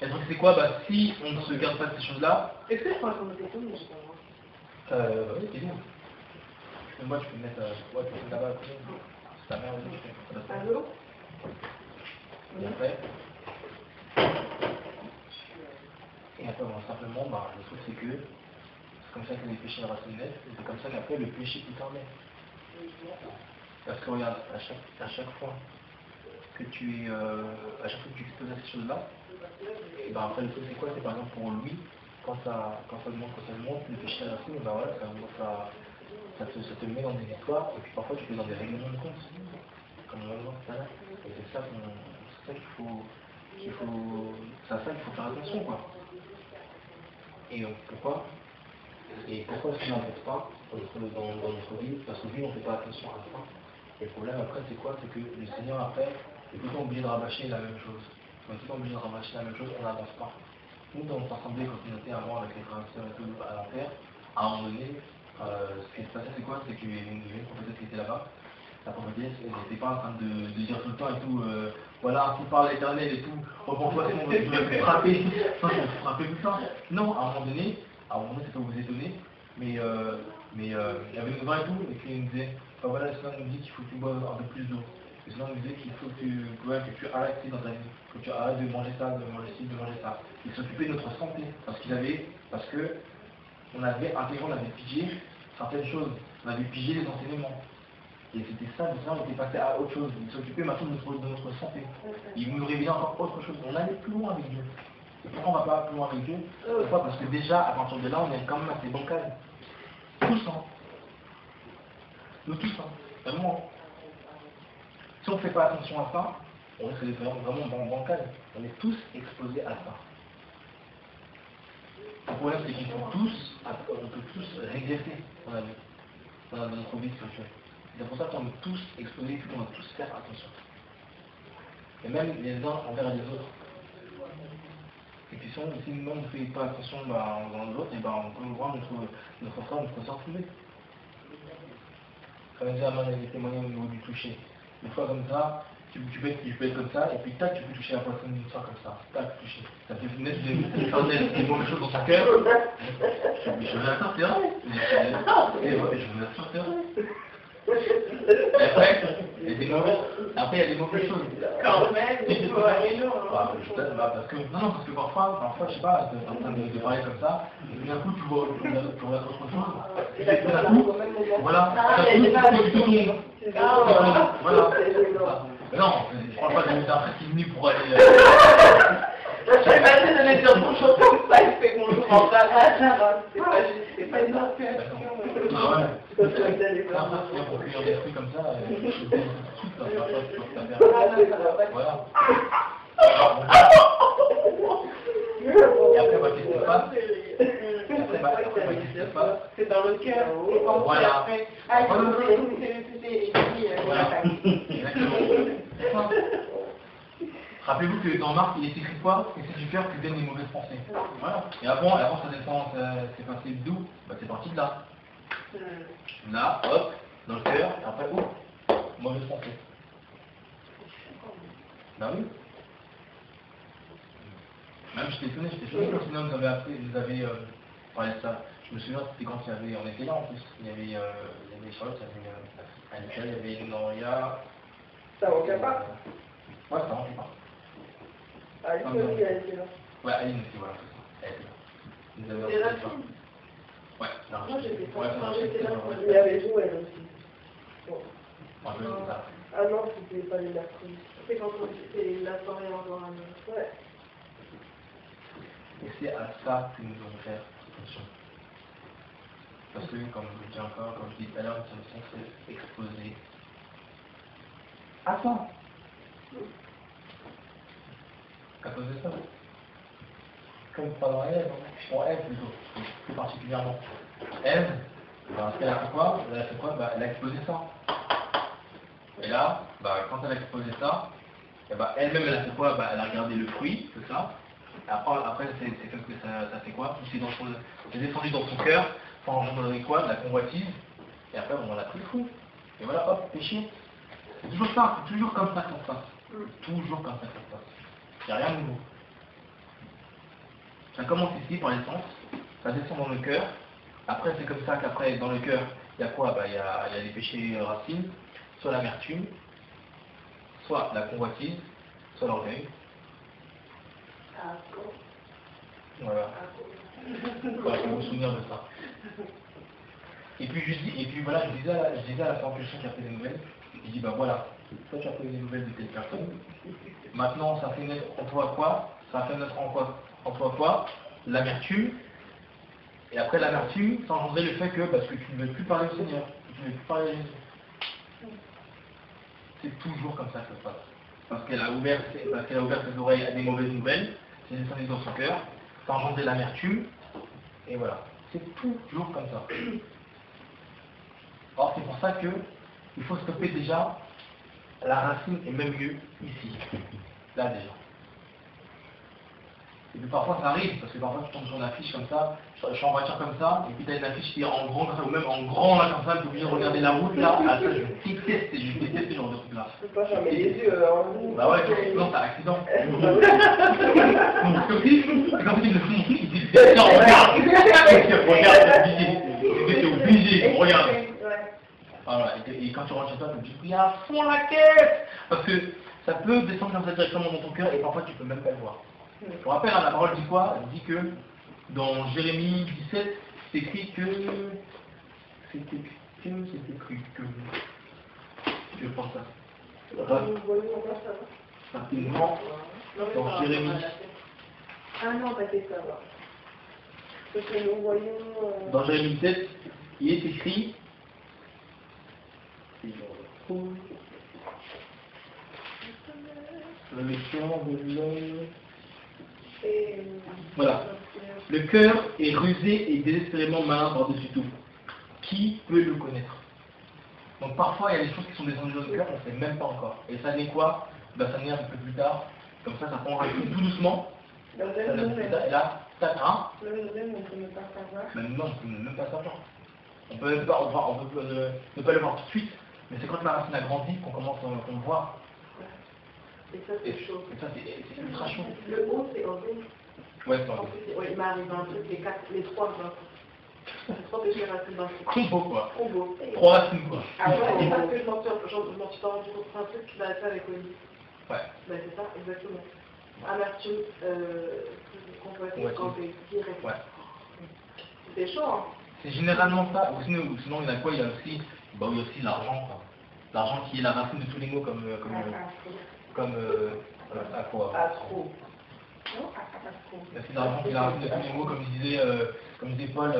S1: Et donc c'est quoi? Si on ne se garde pas de ces choses-là...
S2: Est-ce que je peux raconter des choses, mais je sais pas.
S1: Oui, c'est bien. Moi je peux me mettre tu peux me là-bas à côté. C'est ta mère aussi, je fais ça.
S2: Allô?
S1: Et après, simplement, le truc c'est que c'est comme ça que les péchés racines naissent, et c'est comme ça qu'après le péché plus tard naît. Parce que regarde, à chaque fois que tu exposes à ces choses-là, et après le truc c'est quoi? C'est par exemple pour lui, quand ça monte le péché racine, voilà, ça te met dans des histoires, et puis parfois tu fais dans des règlements de compte, comme on va le voir tout à l'heure. Et c'est ça qu'il faut faire attention, quoi. Et pourquoi est-ce qu'on n'en fait pas dans notre vie? Parce que lui, on ne fait pas attention à ça. Et le problème après, c'est quoi? C'est que le Seigneur après est tout le temps obligé de rabâcher la même chose. On est tout le temps obligé de rabâcher la même chose, on n'avance pas. Nous, dans notre assemblée, quand on était avant avec les frères et sœurs et tout à l'enfer, à un moment donné, ce qui se passait, c'est quoi? C'est qu'il y avait une prophétesse qui était là-bas. La prophétesse, elle n'était pas en train de dire tout le temps et tout, voilà, tout parle l'éternel et tout, reprends-toi, c'est bon, je vais te frapper, frapper tout ça. Non, à un moment donné, c'est pas vous étonner, mais il y avait une vin et tout, et puis il nous disait, voilà, le Seigneur nous dit qu'il faut que tu boives un peu plus d'eau. Le Seigneur nous disait qu'il faut que tu arrêtes dans ta vie, que tu arrêtes de manger ça, de manger ci, de manger ça. Il s'occupait de notre santé, parce que on avait pigé certaines choses, on avait pigé les enseignements. Et c'était ça, le Seigneur était passé à autre chose. Il s'occupait maintenant de notre santé. Il nous révélait encore autre chose. On allait plus loin avec Dieu. Et pourquoi on ne va pas plus loin avec Dieu? Pourquoi? Parce que déjà, à partir de là, on est quand même assez bancal. Tous, hein. Nous tous, hein. Vraiment. Si on ne fait pas attention à ça, on risque d'être vraiment bancal. On est tous exposés à ça. Le problème, c'est on peut tous régresser dans la vie, dans notre vie spirituelle. C'est pour ça qu'on est tous exposés, qu'on doit tous faire attention. Et même les uns envers les autres. Et puis si nous ne fait pas attention dans les autres, on peut voir notre frère, notre soeur trouver. Comme disait Aman, les témoignages au niveau du toucher. Des fois comme ça, tu peux être comme ça, et puis tac, tu peux toucher la poitrine d'une soeur comme ça. Tac, toucher. Ça fait naître des bonnes choses dans son cœur. Je veux la sortir. Je veux la sortir. Et après, il y a des mauvaises choses.
S2: Quand même, il faut aller loin.
S1: Parce que parfois, je sais pas, tu es en train de parler comme ça, et puis d'un coup, tu vois autre chose. Et puis d'un coup, voilà, voilà. Non, je parle pas d'un prêtre qui est venu pour aller...
S2: J'imagine de lui dire bonjour comme ça, il fait bonjour en bas. Ah, ça va, c'est pas juste, c'est pas une situation.
S1: Ah ouais.
S2: Ça serait bien les
S1: Ah,
S2: faire.
S1: pour cuire des fruits comme ça, voilà. Et après, qu'est-ce qui se passe? Qu'est-ce qui se passe?
S2: C'est dans le cœur. Et quand
S1: voilà.
S2: après, ah, il faut écouter les filles,
S1: Exactement. Rappelez-vous que dans Marc, il est écrit quoi? Que c'est du cœur qui donne les mauvaises pensées. Voilà. Et avant ça descend, c'est passé d'où? Bah, c'est parti de là. Là, hop, dans le cœur, et après, mauvaise pensée. Bah oui. Même j'étais étonné quand sinon vous avez appris, vous avez parlé de ça. Je me souviens, c'était quand on était là en plus. Il y avait Charlotte, il y avait Annika, il y avait Noria.
S2: Ça ne manquait pas.
S1: Ouais, ça manquait pas.
S2: Aline aussi, elle était là.
S1: Ouais, Aline aussi, voilà, c'est ça. Elle était là. Vous avez
S2: C'est la
S1: ça.
S2: fille.
S1: Ouais, non,
S2: Moi j'étais pas.
S1: ouais,
S2: Quand j'étais là,
S1: ouais.
S2: il y avait Joël aussi. Bon.
S1: Un peu comme ça.
S2: Ah non, c'était pas les mercredis. C'est quand c'était la soirée en jour. Ouais.
S1: Et c'est à ça que nous devons faire attention. Parce que, comme je le dis encore, comme je dis tout à l'heure, nous sommes censés exposer à ça. À cause de ça. Comme pendant Ève, pour Ève plutôt, plus particulièrement. Ève, parce qu'elle a fait quoi? Elle a fait quoi? Bah, elle a exposé ça. Et là, bah, quand elle a exposé ça, et bah, elle-même elle a fait quoi? Bah, elle a regardé le fruit, c'est ça. Et après c'est comme que ça fait quoi? C'est descendu dans son cœur, ça engendrerait quoi? De la convoitise. Et après, on a pris le fruit. Et voilà, hop, péché. C'est toujours ça, c'est toujours comme ça que ça se passe. Toujours comme ça que ça se passe. Il n'y a rien de nouveau. Ça commence ici par les sens, ça descend dans le cœur. Après, c'est comme ça qu'après, dans le cœur, il y a quoi? Bah, il y a les péchés racines, soit l'amertume, soit la convoitise, soit l'orgueil. Voilà. Voilà, je me souviens de ça. Et puis voilà, je disais à la première personne qui a pris des nouvelles, je dis bah voilà, toi tu as pris des nouvelles de telle personne. Maintenant, ça fait naître en toi quoi? Ça fait naître en toi quoi? L'amertume. Et après l'amertume, ça engendrait le fait que, parce que tu ne veux plus parler au Seigneur, que tu ne veux plus parler à Jésus. C'est toujours comme ça que ça se passe. Parce qu'elle a ouvert ses oreilles à des mauvaises nouvelles, c'est descendu dans son cœur, ça engendrait l'amertume, et voilà. C'est toujours comme ça. Alors c'est pour ça que il faut stopper déjà la racine et même mieux ici. Là déjà. Et puis parfois ça arrive, parce que parfois tu tombes sur une affiche comme ça, je suis en voiture comme ça, et puis tu as une affiche qui est en grand, ou même en grand là comme ça, tu es obligé de regarder la route là, ah, ça je déteste ce genre de truc là.
S2: Je peux pas fermer les yeux.
S1: Bah ouais, sinon t'as accident. C'est comme si le fond, il dit tiens, regarde, c'est obligé, regarde. Voilà, et quand tu rentres chez toi, tu te dis à fond la caisse, parce que ça peut descendre comme ça directement dans ton cœur, et parfois tu peux même pas le voir. Je me rappelle, hein, la parole dit quoi? Elle dit que dans Jérémie 17, c'est écrit que je pense ça. Rapidement, dans Jérémie.
S2: Ah non, pas c'est ça, va. Parce que nous voyons...
S1: Dans Jérémie 17, il est écrit... Le cœur de l'homme... Voilà. Le cœur est rusé et désespérément malin par-dessus tout. Qui peut le connaître? Donc parfois, il y a des choses qui sont descendues dans le cœur, on ne sait même pas encore. Et ça n'est quoi? Ben, ça naît un peu plus tard. Comme ça prend racine tout doucement. Ça naît plus tard. Et là, ça prend.
S2: Le on ne peut même pas savoir.
S1: Même non, on ne peut même pas savoir. On peut même pas, on peut ne pas le voir tout de suite. Mais c'est quand la racine a grandi qu'on commence à le voir.
S2: Et ça, c'est chaud.
S1: Et ça, c'est ultra chaud.
S2: Le haut, c'est horrible.
S1: Ouais, c'est horrible.
S2: Oui, il m'est arrivé un truc, les trois les trois péchés racines d'un truc.
S1: Combo, quoi.
S2: Combo.
S1: 3 racines, quoi.
S2: Ah ouais, et parce que je m'en suis pas rendu compte, c'est un truc qui va être avec Olivier.
S1: Ouais.
S2: Ben c'est ça, exactement. Amertume, convoitise, orgueil, direct.
S1: Ouais.
S2: C'est chaud, hein.
S1: C'est généralement ça. Ou sinon, il y en a quoi? Il y a aussi l'argent, quoi. L'argent qui est la racine de tous les mots, comme à quoi?
S2: Ah, trop.
S1: C'est l'argent qui est la racine de tous les mots, comme disait Paul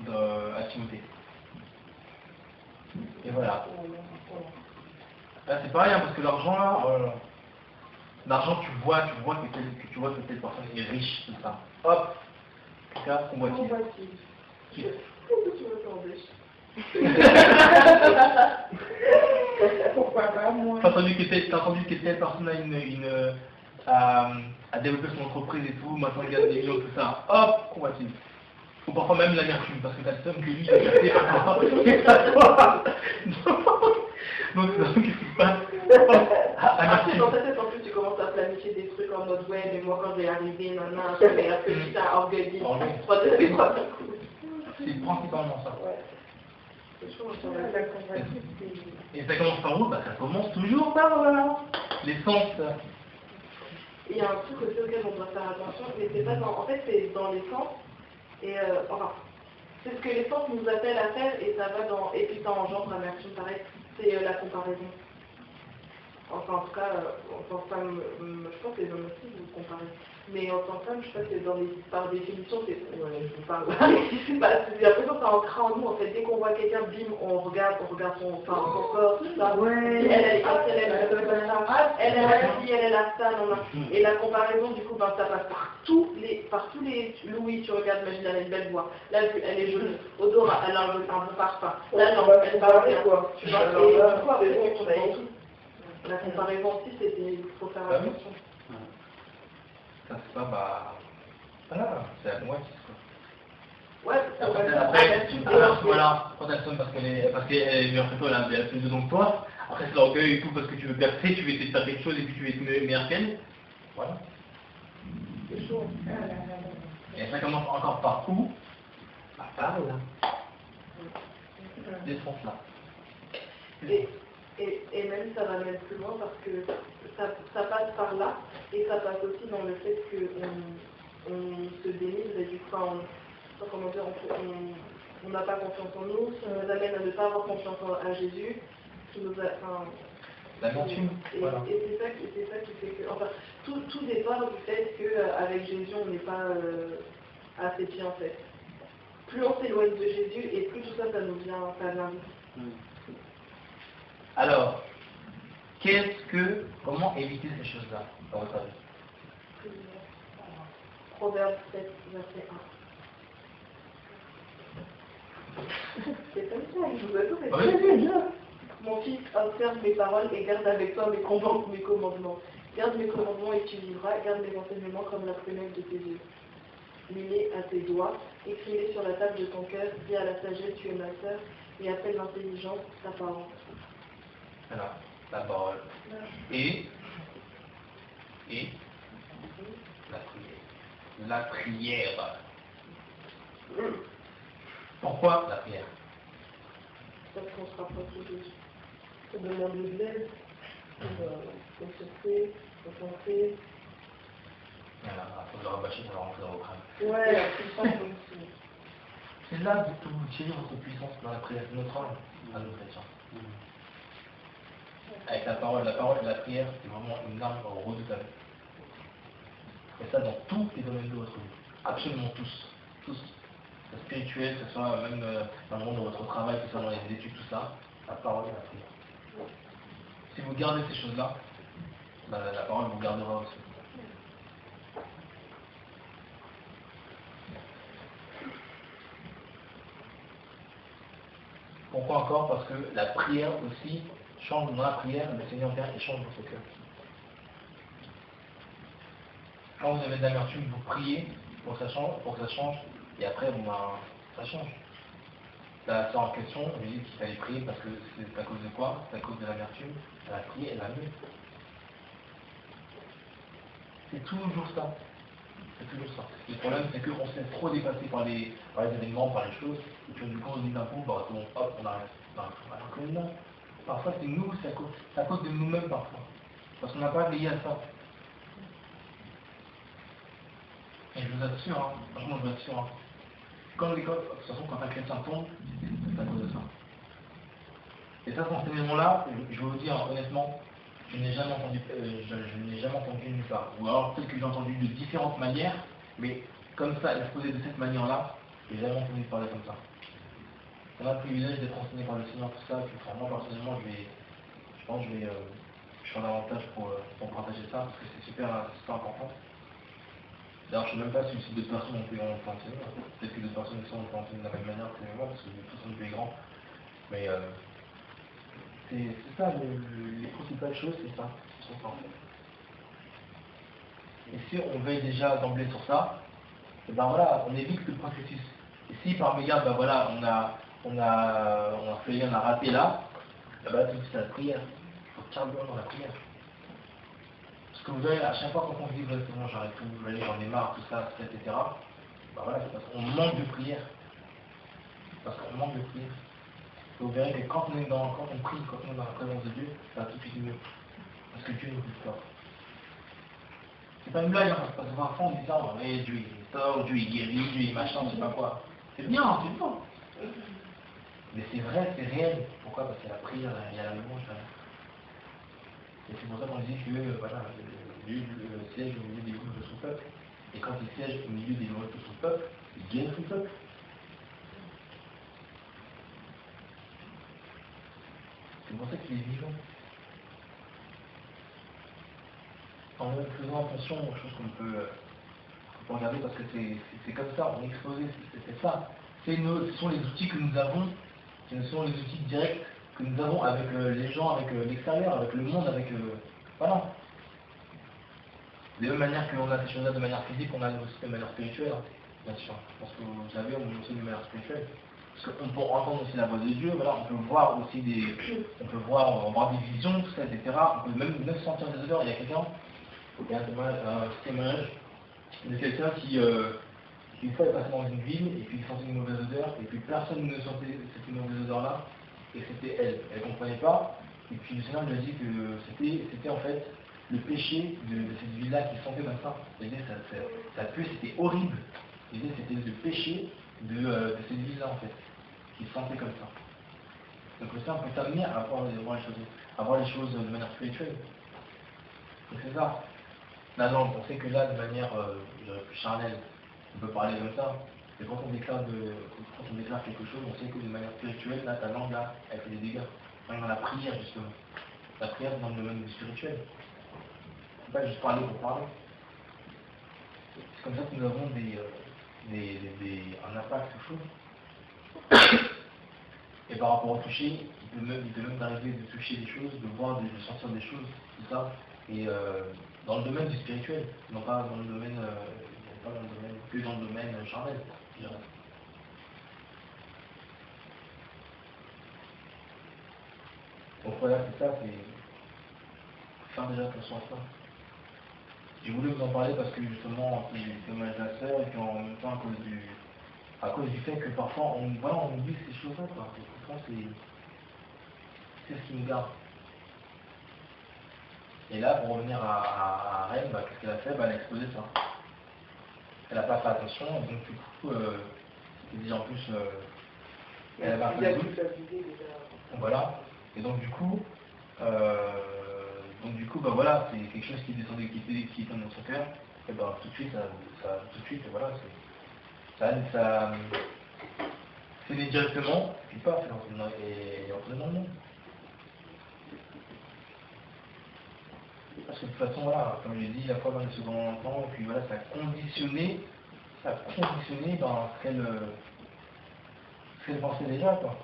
S1: à Timothée. Et voilà. Là, c'est pareil, hein, parce que l'argent, là, l'argent, tu vois que telle personne est riche, tout ça. Hop, ça, convoitise.
S2: Pourquoi pas, moi?
S1: T'as entendu que telle personne a développé son entreprise et tout, maintenant il gagne des millions, tout ça. Hop, convoitise. Ou parfois même l'amertume, parce que t'as le seum que lui, il a gâté à toi. Donc, qu'est-ce qui se passe?
S2: Après, dans ta tête, en plus, tu commences à planifier des trucs en mode, ouais, mais moi, quand je vais arriver, maintenant, je vais appeler ça, orgueil,
S1: c'est principalement ça.
S2: Ouais. C'est chaud,
S1: et ça commence par où? Bah, ça commence toujours par l'essence.
S2: Il y a un truc aussi auquel on doit faire attention, mais c'est pas dans... En fait, c'est dans l'essence, et enfin, c'est ce que l'essence nous appelle à faire, et ça va dans... Et puis ça engendre l'amertume, pareil, c'est la comparaison. Enfin, en tout cas, en tant que femme, je pense que les hommes aussi vous comparez. Mais en tant que femme, je pense que par définition, c'est... Ouais, je vous parle. C'est l'impression que ça ancre en nous, en fait. Dès qu'on voit quelqu'un, bim, on regarde son corps, tout ça.
S3: Ouais.
S2: Elle est comme ça. Elle est la ça, non, non. Et la comparaison, du coup, ça passe par tous les... Louis, tu regardes, imagine, elle a une belle voix. Là, elle est jolie. Odorat, elle a un bon parfum. Là, non, elle parle bien. Tu vois, et du coup, après, on va tout. La comparaison aussi, il faut faire attention.
S1: Ça, c'est pas, bah... Voilà, c'est la moitié, quoi.
S2: Ouais,
S1: voilà, quand elle sonne parce qu'elle est meilleure que toi, elle a plus de dons que toi. Après, c'est l'orgueil et tout, parce que tu veux percer, tu veux essayer de faire quelque chose et puis tu veux être meilleur qu'elle. Voilà.
S2: C'est chaud.
S1: Et ça commence encore par où? Par là. L'essence là.
S2: Et même ça va même plus loin parce que ça passe par là et ça passe aussi dans le fait qu'on se dénigre et du coup on n'a pas confiance en nous, ça nous amène à ne pas avoir confiance à Jésus, qui nous a,
S1: l'amertume, voilà.
S2: Et c'est ça qui fait que, enfin, tout départ du fait qu'avec Jésus on n'est pas assez bien en fait. Plus on s'éloigne de Jésus et plus tout ça, ça vient vite.
S1: Alors, comment éviter ces choses-là, dans votre avis?
S2: Proverbe 7, verset 1. C'est comme ça, je vous avoue, c'est très bien. Mon fils, observe mes paroles et garde avec toi mes commandements. Garde mes commandements et tu vivras, garde mes enseignements comme la prunelle de tes yeux. Mets-les à tes doigts, écris-les sur la table de ton cœur, dis à la sagesse, tu es ma sœur, et appelle l'intelligence ta parole.
S1: Alors, la parole. Et la prière. La prière. Pourquoi la prière?
S2: Parce qu'on se rapproche de Jésus. On demande de l'aide, pour souffrir, pour penser.
S1: Voilà, il faut le rabâcher, ça va rentrer dans vos crânes.
S2: Ouais, c'est ça aussi.
S1: C'est là que vous tirez votre puissance dans la prière, notre âme, à nos chrétiens. Avec la parole et la prière, c'est vraiment une arme redoutable. Et ça dans tous les domaines de votre vie. Absolument tous. Tous. Que ce soit spirituel, que ce soit même dans le monde de votre travail, que ce soit dans les études, tout ça, la parole et la prière. Si vous gardez ces choses-là, la parole vous gardera aussi. Pourquoi encore? Parce que la prière aussi change dans la prière, le Seigneur vient et change votre cœur. Quand vous avez de l'amertume, vous priez pour que ça change, et après ça change. La sœur en question, je lui dis qu'il fallait prier parce que c'est à cause de quoi? C'est à cause de l'amertume. Elle a prié, elle va mieux. C'est toujours ça. C'est toujours ça. Le problème, c'est qu'on se laisse trop dépasser par les événements, par les choses, et puis du coup, on dit d'un coup, hop, on arrête. Alors que non. Parfois, c'est nous, c'est à cause de nous-mêmes, parfois. Parce qu'on n'a pas veillé à ça. Et je vous assure, franchement, je vous assure, quand l'école, de toute façon, quand un chrétien tombe, c'est à cause de ça. Et ça, cet enseignement-là, je vais vous dire honnêtement, je n'ai jamais entendu, je n'ai jamais entendu nulle part. Ou alors peut-être que j'ai entendu de différentes manières, mais comme ça, exposé de cette manière-là, j'ai jamais entendu parler comme ça. On a le privilège d'être enseigné par le Seigneur, tout ça, puis moi personnellement, je pense que je ferai davantage pour partager ça, parce que c'est super important. D'ailleurs, je ne sais même pas si d'autres personnes ont pu enseigner. Peut-être que d'autres personnes ont pu enseigner de la même manière que moi, parce que de toute façon, Dieu est grand. Mais c'est ça, les principales choses, c'est ça. C'est ça en fait. Et si on veille déjà d'emblée sur ça, et ben voilà, on évite le processus. Et si par mégarde, ben voilà, on a raté là, ben là, tout de suite, c'est la prière. Il faut carrément dans la prière. Parce que vous voyez, à chaque fois qu'on se dit, c'est bon, j'arrête tout, j'en ai marre, tout ça, etc. Ben voilà, c'est parce qu'on manque de prière. Parce qu'on manque de prière. Et vous verrez que quand on prie, quand on est dans la présence de Dieu, ça va tout de suite mieux. Parce que Dieu nous dit pas. C'est pas une blague, hein, parce que parfois on dit ça, ouais, Dieu il sort, Dieu il guérit, Dieu il machin, je sais pas quoi. C'est bien, c'est bon. Mais c'est vrai, c'est réel. Pourquoi? Parce qu'il y a la prière, il y a la louange. Et c'est pour ça qu'on dit que voilà, Dieu siège au milieu des louanges de son peuple. Et quand il siège au milieu des louanges de son peuple, il guérit son peuple. C'est pour ça qu'il est vivant. En faisant attention aux choses qu'on peut regarder, parce que c'est comme ça, on est exposé, c'est ça. Ce sont les outils que nous avons, ce sont les outils directs que nous avons avec les gens, avec l'extérieur, avec le monde, avec... voilà. De la même manière qu'on a ces choses-là de manière physique, on a aussi de manière spirituelle, bien sûr. Parce que vous savez, on est aussi de manière spirituelle. Parce qu'on peut entendre aussi la voix de Dieu, voilà, on peut voir aussi on peut voir des visions, tout ça, etc. On peut même sentir des odeurs. Il y a quelqu'un, il y a un témoignage de quelqu'un qui une fois est passé dans une ville, et puis il sentait une mauvaise odeur, et puis personne ne sentait cette mauvaise odeur-là, et c'était elle. Elle ne comprenait pas, et puis le Seigneur lui a dit que c'était en fait le péché de cette ville-là qui sentait comme ça. Ça puait, c'était horrible. C'était le péché de cette ville-là en fait, qui sentait comme ça. Donc le Seigneur peut t'amener à voir les choses de manière spirituelle. Donc c'est ça. La langue, on sait que là, de manière plus charnelle, on peut parler comme ça. Mais quand on déclare quelque chose, on sait que de manière spirituelle, là, ta langue, là, elle fait des dégâts. Même dans la prière, justement. La prière, dans le domaine du spirituel. On ne peut pas juste parler pour parler. C'est comme ça que nous avons un impact chaud. Et par rapport au toucher, il peut même arriver de toucher des choses, de voir, de sentir des choses, tout ça. Et dans le domaine du spirituel, non pas dans le domaine, que dans le domaine charnel, je dirais. Donc voilà, c'est ça, c'est faire déjà attention à ça. J'ai voulu vous en parler parce que justement, c'est le témoignage de la sœur, et puis en même temps à cause du fait que parfois on oublie ces choses-là, quoi. Et pourtant c'est ce qui nous garde. Et là, pour revenir à Rennes, qu'est-ce qu'elle a fait? Elle a exposé ça. Elle n'a pas fait attention, et donc du coup, c'était dit en plus, elle a pas fait voilà. Et donc du coup, voilà, c'est quelque chose qui descendait, qui était dans son cœur. Et ben tout de suite, voilà, ça c'est né directement, puis pas, c'est entré dans le monde. Parce que de toute façon, voilà, comme j'ai dit, la foi dans le second enfant, et puis voilà, ça a conditionné dans ce qu'elle pensait déjà, quoi.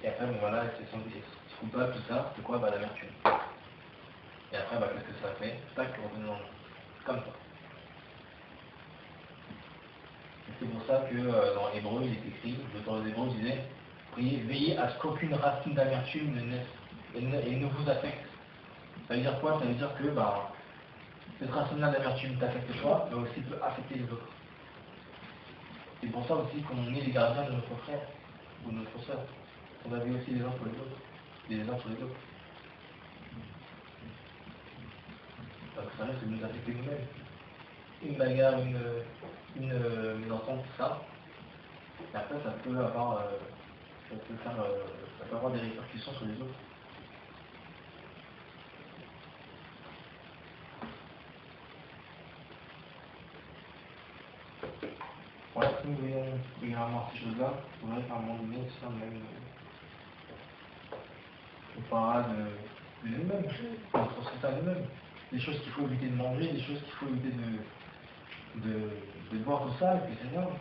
S1: Et après, bon voilà, elle s'est sentie coupable, tout ça, c'est quoi? L'amertume. Et après, qu'est-ce que ça fait? Tac, revenu dans le monde. Comme ça. Et c'est pour ça que dans Hébreu, il est écrit, l'auteur des Hébreux disait, priez, veillez à ce qu'aucune racine d'amertume ne naisse et ne vous affecte. Ça veut dire quoi? Ça veut dire que cette racine-là d'amertume t'affecte toi, mais aussi peut affecter les autres. C'est pour ça aussi qu'on est les gardiens de notre frère ou de notre soeur. On a vu aussi les uns pour les autres, les uns sur les autres. Donc ça risque de nous affecter nous-mêmes. Une bagarre, une entente, tout ça. Et après, ça peut faire ça peut avoir des répercussions sur les autres. Voilà, si nous voyons régulièrement ces choses-là, on verrait qu'à un moment donné, c'est même on parlera de nous-mêmes, de notre société à nous-mêmes. Des choses qu'il faut éviter de manger, des choses qu'il faut éviter de boire tout ça, et puis c'est grave.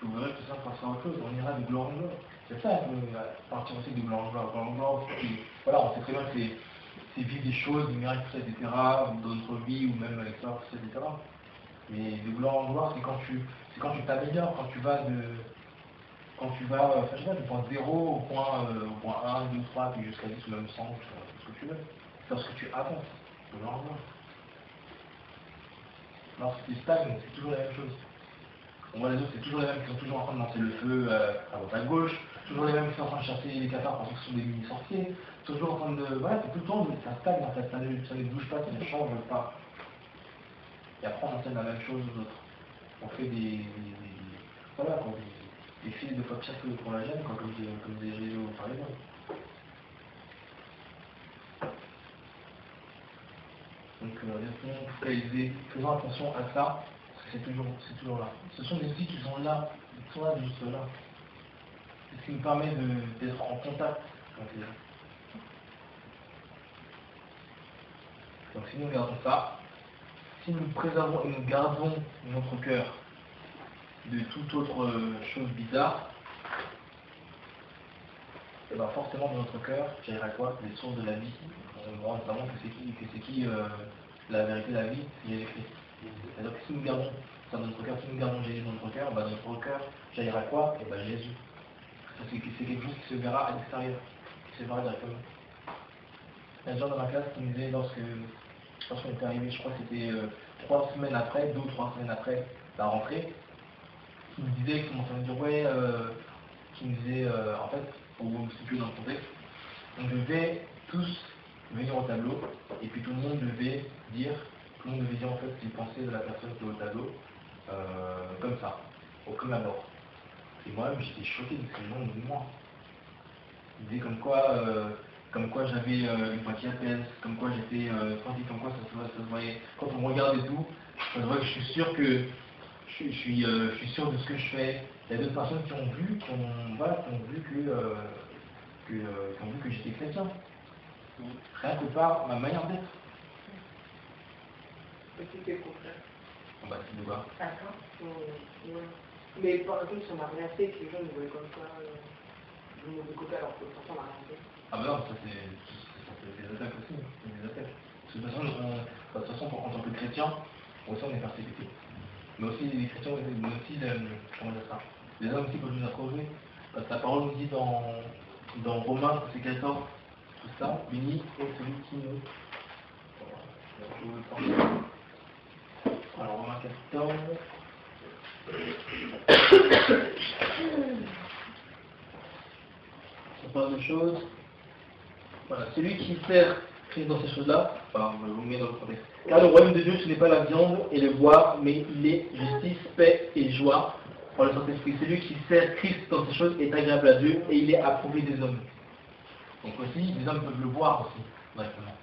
S1: Vous verrez que ça passera à autre chose, on ira de gloire en gloire. C'est ça, partir aussi de gloire en gloire. Gloire en gloire, voilà, on sait très bien que c'est vivre des choses, des miracles, tout ça, etc., ou dans notre vie, ou même avec ça, tout ça, etc. Mais de gloire en gloire, c'est quand tu t'améliores, quand tu vas enfin, je sais pas, du point 0 au point 1, 2, 3, puis jusqu'à 10 ou même 100, ce que tu veux. C'est lorsque tu avances, de gloire en gloire. Lorsque tu stagnes, c'est toujours la même chose. On voit les autres, c'est toujours les mêmes qui sont toujours en train de lancer le feu à droite à gauche, toujours les mêmes qui sont en train de chasser les cafards parce que ce sont des mini-sorciers, toujours en train de... Voilà, c'est tout le temps, ça stagne en fait, ça ne bouge pas, ça ne change pas. Et après on enseigne la même chose aux autres. On fait voilà, des fils de fois pire que pour la gêne, comme des réseaux par exemple. Donc restons focalisés, faisons attention à ça, parce que c'est toujours là. Ce sont des outils qui sont là, juste là. C'est ce qui nous permet d'être en contact avec les gens. Donc si nous regardons ça, si nous préservons et nous gardons notre cœur de toute autre chose bizarre, et bien forcément dans notre cœur, j'allais à quoi? Les sources de la vie. On voit notamment que c'est qui la vérité de la vie, c'est Jésus-Christ. C'est-à-dire que si nous gardons ça dans notre cœur, si nous gardons Jésus dans notre cœur, notre cœur, j'allais à quoi? Et bien Jésus. C'est quelque chose qui se verra à l'extérieur, qui se verra directement. Il y a des gens dans ma classe qui me disaient lorsqu'on était arrivé, je crois que c'était 3 semaines après, 2 ou 3 semaines après la rentrée, qui me disaient, qui commençaient à me dire qui me disaient en fait, pour vous situer dans le contexte, on devait tous venir au tableau et puis tout le monde devait dire en fait ce qu'il pensait de la personne qui est au tableau, comme ça, au prime abord. Et moi-même j'étais choqué de ce nombre de moi. Il disait comme quoi j'avais une voix qui apaise, comme quoi j'étais tranquille, comme quoi ça se voyait. Quand on me regarde et tout, ça se voit que je suis sûr je suis sûr de ce que je fais. Il y a d'autres personnes qui ont vu, qui ont vu que j'étais chrétien. Rien que par ma manière d'être.
S2: Et c'était le contraire.
S1: Bah c'est de quoi?
S2: D'accord. Ouais. Mais par exemple, ça m'a rien fait, que les gens me voyaient comme ça, de mauvais côté, alors que pourtant on n'a rien fait.
S1: Ah bah non, ça c'est des attaques aussi, des attaques. Parce que de toute façon, en tant que chrétien, aussi on est persécuté. Mais aussi les chrétiens, mais aussi comment dire ça, les hommes aussi peuvent nous approcher. Parce que la parole nous dit dans Romains, c'est 14, tout ça, béni est celui qui nous... Alors Romains 14... On parle de choses. Voilà, celui qui sert Christ dans ces choses-là, enfin, je vous mets dans le contexte. Car le royaume de Dieu, ce n'est pas la viande et le bois, mais il est justice, paix et joie par le Saint-Esprit. Celui qui sert Christ dans ces choses est agréable à Dieu et il est approuvé des hommes. Donc aussi, les hommes peuvent le voir aussi, directement.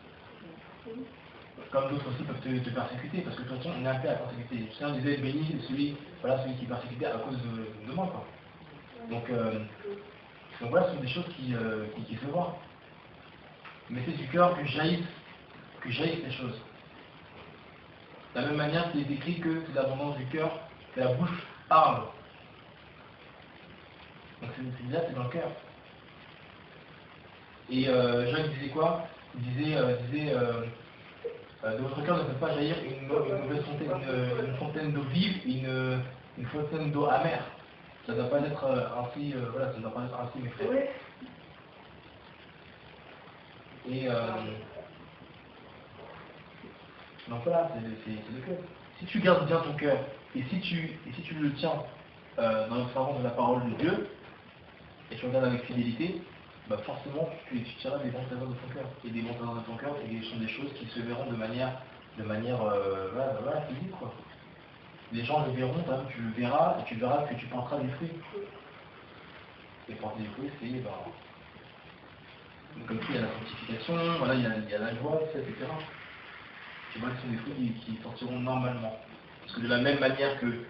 S1: Comme d'autres aussi peuvent te persécuter, parce que de toute façon, on est appelé à persécuter. Le Seigneur disait, béni celui qui est persécuté à cause de moi, quoi. Donc voilà, ce sont des choses qui se voient. Mais c'est du cœur que jaillissent ces choses. De la même manière qu'il est écrit que c'est l'abondance du cœur que la bouche parle. Donc c'est dans le cœur. Et Jacques disait quoi? Il disait de votre cœur ne peut pas jaillir une fontaine d'eau vive et une fontaine d'eau amère. Ça ne doit pas être ainsi, voilà, ça ne doit pas être ainsi, mes frères.
S2: Oui.
S1: Et donc voilà, c'est le cœur. Si tu gardes bien ton cœur, et si tu le tiens dans l'observance de la parole de Dieu, et tu regardes avec fidélité, bah forcément tu tireras des bons trésors de ton cœur. Et des bons trésors de ton cœur, ce sont des choses qui se verront de manière voilà, physique, quoi. Les gens le verront, tu le verras, et tu verras que tu porteras des fruits. Et porter des fruits, c'est comme il y a la sanctification, voilà, il y a la joie, etc. Tu vois, ce sont des fruits qui sortiront normalement. Parce que de la même manière que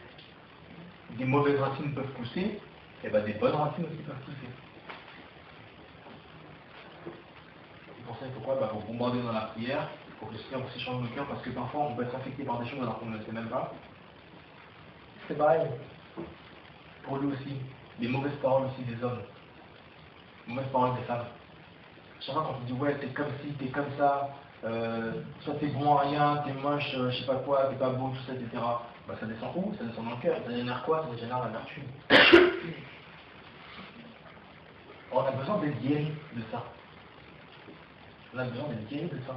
S1: des mauvaises racines peuvent pousser, et ben des bonnes racines aussi peuvent pousser. C'est pour ça qu'il faut quoi? Faut bombarder dans la prière, pour que le Seigneur aussi change nos cœurs, parce que parfois on peut être affecté par des choses alors qu'on ne le sait même pas. C'est pareil. Pour lui aussi. Les mauvaises paroles aussi des hommes. Les mauvaises paroles des femmes. Chaque fois quand on dit ouais t'es comme ci, t'es comme ça, soit t'es bon à rien, t'es moche, je sais pas quoi, t'es pas beau, tout ça, etc. Bah ça descend où? Ça descend dans le cœur. Ça génère quoi? Ça génère la vertu. On a besoin d'être guéri de ça. On a besoin d'être guéri de ça.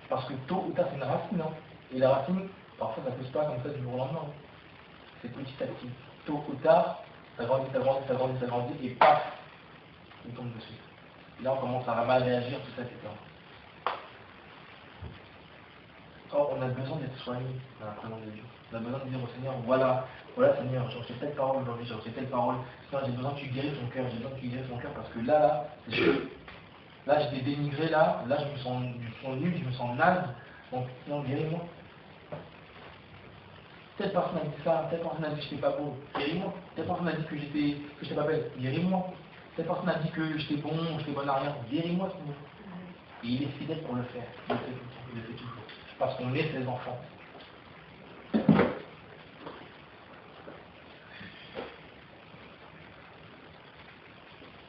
S1: Parce que tôt ou tard c'est une racine, hein. Et la racine, parfois ça ne pousse pas comme ça du jour au lendemain. C'est petit à petit. Tôt ou tard, ça grandit, ça grandit, ça grandit, ça grandit, et paf, il tombe dessus. Et là on commence à mal réagir, tout ça, etc. Or, on a besoin d'être soigné dans la présence de Dieu. On a besoin de dire au Seigneur, voilà Seigneur, j'ai reçu telle parole aujourd'hui, j'ai reçu telle parole. Seigneur, j'ai besoin que tu guérisses mon cœur, j'ai besoin que tu guérisses mon cœur parce que là, j'étais dénigré, là, je me sens nul, je me sens naze. Donc, Seigneur, guéris-moi. Telle personne a dit ça, telle personne a dit que j'étais pas beau, guéris-moi. Telle personne a dit que j'étais pas belle, guéris-moi. Telle personne a dit que j'étais bon, j'étais bonne à rien, guéris-moi, Seigneur. Et il est fidèle pour le faire. Il le fait tout le temps, il le fait toujours. Parce qu'on est ses enfants.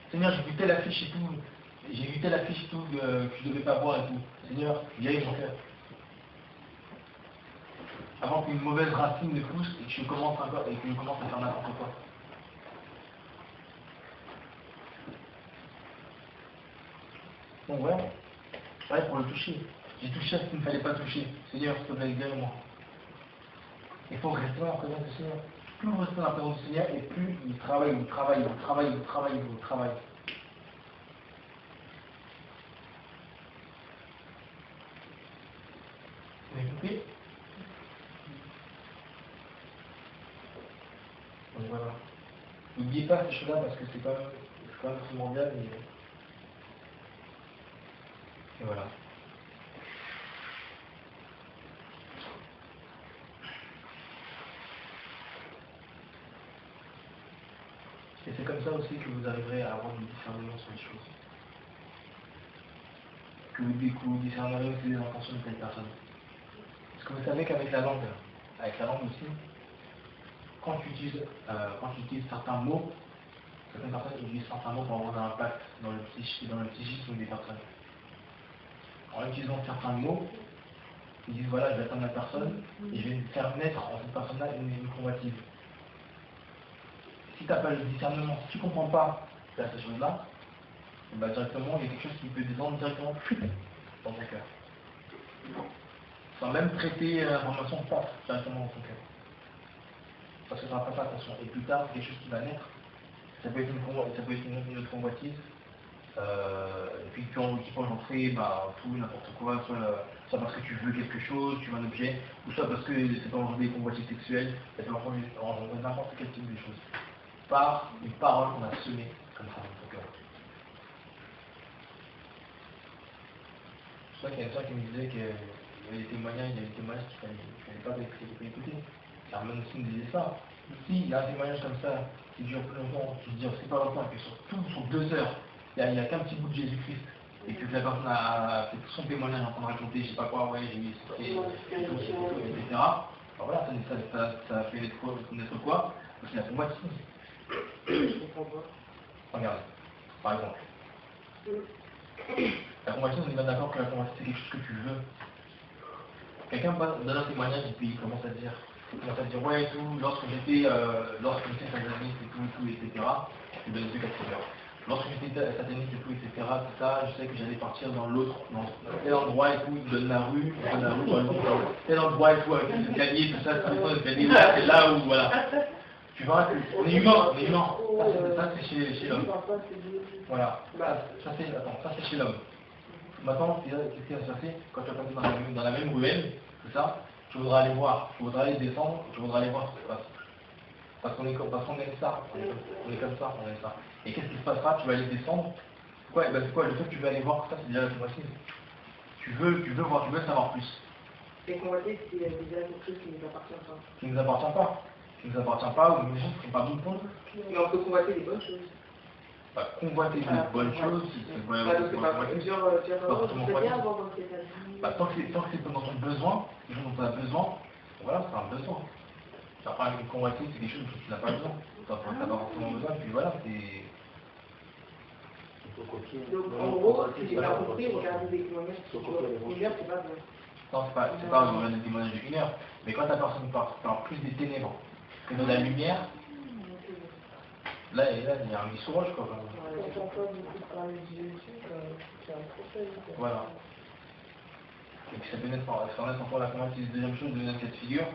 S1: Seigneur, j'ai vu telle affiche et tout, que je ne devais pas voir et tout. Seigneur, guéris mon cœur. Avant qu'une mauvaise racine ne pousse et que je commence à faire n'importe quoi. Donc ouais, pour le toucher. J'ai touché à ce qu'il ne fallait pas toucher. Seigneur, s'il te plaît, guéris-moi. Il faut rester dans la présence du Seigneur. Plus vous restez dans la présence du Seigneur, et plus il travaille. Vous avez compris? Donc voilà. N'oubliez pas ces choses-là parce que c'est quand même primordial. Et voilà. Et c'est comme ça aussi que vous arriverez à avoir du discernement sur les choses. Que vous discernerez aussi les intentions de telle personne. Parce que vous savez qu'avec la langue aussi, quand tu utilises certains mots, certaines personnes utilisent certains mots pour avoir un impact dans le psychisme des personnes. En utilisant certains mots, ils disent voilà, je vais atteindre la personne et je vais faire naître en cette personne-là une convoitise. Si tu n'as pas le discernement, si tu ne comprends pas ces choses-là, bah directement, il y a quelque chose qui peut descendre directement dans ton cœur. Sans même traiter l'information, passe directement dans ton cœur. Parce que ça ne va pas faire attention. Et plus tard, c'est quelque chose qui va naître. Ça peut être une autre convoitise. Et puis qui peut entrer tout, n'importe quoi, soit parce que tu veux quelque chose, tu veux un objet, ou soit parce que c'est pas engendrer des convoitises sexuelles, ça peut engendrer n'importe quel type de choses. Par une parole qu'on a semée comme ça dans ton cœur. Je crois qu'il y a une soeur qui me disait qu'il y avait des témoignages qu'il ne fallait pas écouter. Carmen aussi me disait ça. Si il y a un témoignage comme ça qui dure plus longtemps, qui dure c'est pas longtemps, et que sur 2 heures, il n'y a qu'un petit bout de Jésus-Christ, et que la personne a fait tout son témoignage en train de raconter, je sais pas quoi, ouais, j'ai eu etc. Alors voilà, ça fait naître quoi? Parce qu'il y a pour moi regarde, par exemple. La convoitise, on est bien d'accord que la convoitise c'est quelque chose que tu veux. Quelqu'un donne un témoignage et puis il commence à dire ouais et tout, lorsque j'étais sataniste et tout, etc. Je donne deux cas de figure. Lorsque j'étais sataniste et tout, etc. Tout ça, je sais que j'allais partir dans tel endroit et tout, il donne la rue, tel endroit et tout, avec les escaliers, tout ça, c'est là où voilà. Tu vois, on est humain. Ça c'est chez l'homme. Voilà. Ça c'est chez l'homme. Maintenant, qu'est-ce qui va se passer quand tu vas passer dans la même ruelle, c'est ça, tu voudras aller voir, tu voudras aller descendre, tu voudras aller voir ce qui se passe. parce qu'on aime ça, on est comme ça, on aime ça. Et qu'est-ce qui se passera? Tu vas aller descendre. Quoi? Et ben c'est quoi? Le fait que tu veux aller voir ça, c'est déjà la convoitise. Tu veux voir, tu veux savoir plus.
S2: Et convoiter, c'est déjà quelque chose qui ne nous appartient pas.
S1: Qui ne nous appartient pas. Qui ne nous appartient pas, ou des gens qui ne sont pas bons pour nous.
S2: Mais on peut convoiter des bonnes choses.
S1: Bah, convoiter de bonnes choses, c'est pas bah, tant que c'est dans ton besoin, les gens dont tu as besoin, voilà, c'est un besoin. Après, une convoitise, c'est quelque chose dont tu n'as pas besoin. Tu n'as pas forcément besoin, puis voilà, c'est...
S2: Donc en gros, si j'ai pas compris, regardez des témoignages qui durent 1 heure, c'est pas bon.
S1: Non, c'est pas regarder des témoignages de 1 heure, mais quand la personne parle plus des ténèbres que de la lumière, là, il y a un missourage, quoi. Voilà. Et puis ça peut naître encore la convoitise. Deuxième chose, deuxième cas de figure.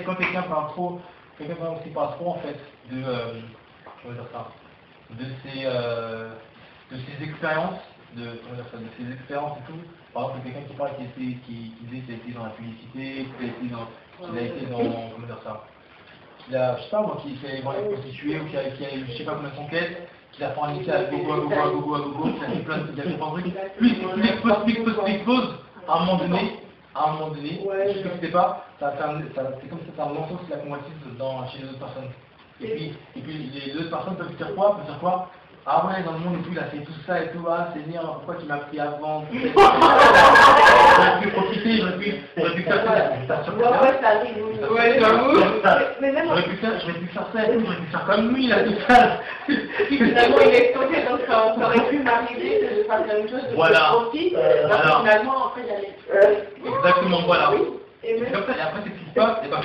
S1: Quand quelqu'un parle trop, qui parle trop en fait de, comment dire ça, de ses expériences, de ses expériences et tout. Par exemple, quelqu'un qui parle qui disait qu'il a été dans la publicité, qu'il a été dans, comment dire ça, qu'il a, je sais pas moi, qui s'est allé voir les prostituées, ou qui a je sais pas combien de conquêtes, qu'il a forniqué à gogo, qu'il a fait plein de trucs. Plus il pose, à un moment donné, je ne sais pas, c'est comme ça, ça lance aussi la convoitise chez les autres personnes. Et puis les autres personnes peuvent dire quoi? Ah ouais, dans le monde et tout, il a fait tout ça et tout, ah Seigneur, pourquoi tu m'as pris avant? J'aurais pu profiter, j'aurais pu faire ça.
S2: Ouais, ça arrive, oui. Ouais, j'avoue. Mais même
S1: j'aurais pu faire ça et tout, j'aurais pu faire comme lui, là, tout ça.
S2: Finalement, il est tombé, donc ça aurait pu m'arriver que je fasse la même chose, que je profite, finalement, après, j'allais...
S1: Exactement, voilà.
S2: Et
S1: comme ça, et après, c'est ce qui se passe, et ben,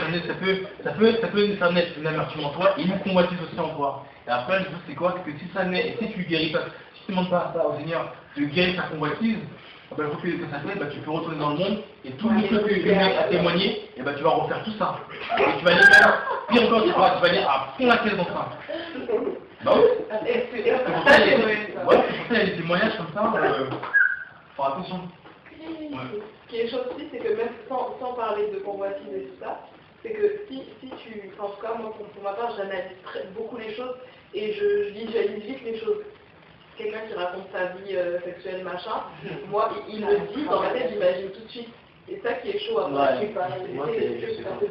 S1: ça peut naître une amertume en toi et une convoitise aussi en toi. Et après, le truc, c'est quoi? C'est que si ça naît, et si tu guéris pas, si tu ne demandes pas ça au Seigneur, de guérir ta convoitise, ben, le truc que ça fait, ben, tu peux retourner dans le monde, et tout le truc que le mec a témoigné, et ben, tu vas refaire tout ça. Et tu vas aller même, pire encore, tu vas aller à fond la caisse dans ça. Bah oui. C'est pour ça qu'il y a des témoignages comme ça, faut attention.
S2: Ce qui est chose aussi, c'est que même sans parler de convoitise et tout ça, c'est que si tu, en tout cas moi pour ma part, j'analyse beaucoup les choses et je visualise vite les choses. Quelqu'un qui raconte sa vie sexuelle, machin, moi il me dit, dans ma tête j'imagine tout de suite. Et ça qui est chaud à moi. C'est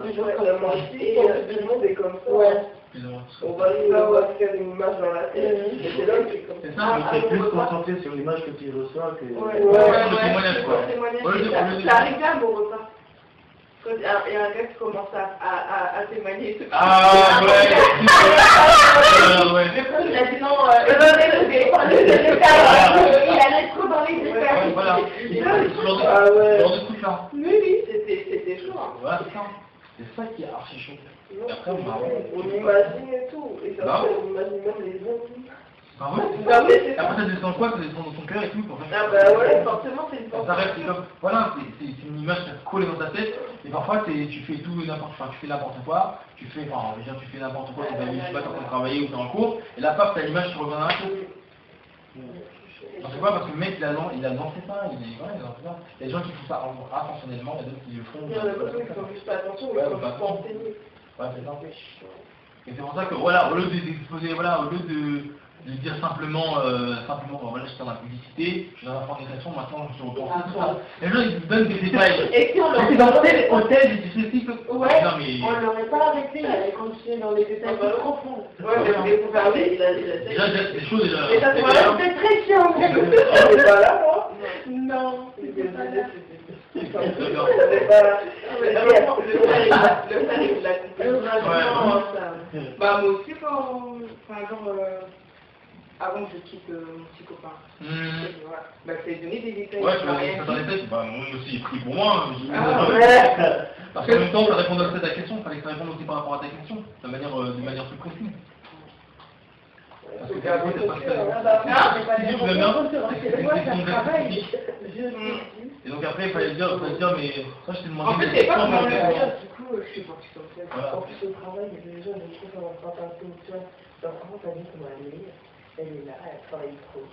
S2: toujours comme moi aussi, et tout le monde est comme ça. Ouais. On va se faire une image dans la tête. Et c'est là que c'est comme ça.
S3: C'est ça, mais c'est plus concentré sur l'image que tu reçois que...
S1: le témoignage, quoi.
S2: Ça arrive là, mon repas. Quand il y a un gars qui commence à témoigner.
S1: Ah ouais.
S2: Il a dit non, il allait trop dans les détails.
S1: Voilà. Genre de truc là.
S2: Oui, c'était chaud.
S1: Voilà, c'est ça. C'est ça qui est archi chaud. Et après,
S2: on imagine et tout. Et ça, on imagine même les autres.
S1: Ah ouais. Après, ça descend quoi? Ça descend dans ton cœur et tout.
S2: Ah bah ouais, forcément, c'est une pensée.
S1: Ça reste comme, voilà, c'est une image qui est collée dans ta tête. Et parfois, tu fais tout n'importe quoi. Tu fais n'importe quoi. Tu fais n'importe quoi. Tu sais pas, t'es en train de travailler ou t'es en cours. Et là, paf, t'as l'image qui revient dans la tête. C'est quoi? Parce que le mec, il a lancé ça. Il y a des gens qui font ça intentionnellement. Il y a d'autres qui le font.
S2: Il y en a d'autres qui font juste pas attention. Ils font juste pas enseigner.
S1: Ouais, c'est ça. Et c'est pour ça que, voilà, au lieu d'exposer, voilà, au lieu de dire simplement, voilà, je suis dans la publicité, je suis dans la fornication, maintenant je suis au pensée, tout ça. Les gens, ils donnent des détails.
S2: Et si on leur
S1: dit dans tel hôtel, j'ai dit ceci,
S2: ouais,
S1: non, mais...
S2: on l'aurait pas arrêté, il allait continuer dans les détails plus profonds. Ouais, mais vous parlez, il a
S1: déjà, c'est des choses, déjà...
S2: Mais ça, c'était très chiant, c'était pas là, moi? Non, c'était pas là. Le bah moi aussi quand, par exemple, avant que je quitte mon petit copain, bah c'est donner des détails.
S1: Ouais, je me détails, bah moi aussi, pris pour moi. Parce qu'en même temps, ça répond à ta question, il fallait que ça réponde aussi par rapport à ta question, de manière plus précise. Parce que c'est pas si tu veux bien, c'est une question spécifique. Et donc après, il fallait dire, mais ça, je t'ai demandé.
S2: En fait, c'est pas comment
S3: du coup, je suis parti comme ça. En plus, au travail, il y a des gens, je trouve, ça va pas passer au soin. Donc, comment t'as dit qu'on va aller? Elle est là, elle travaille trop.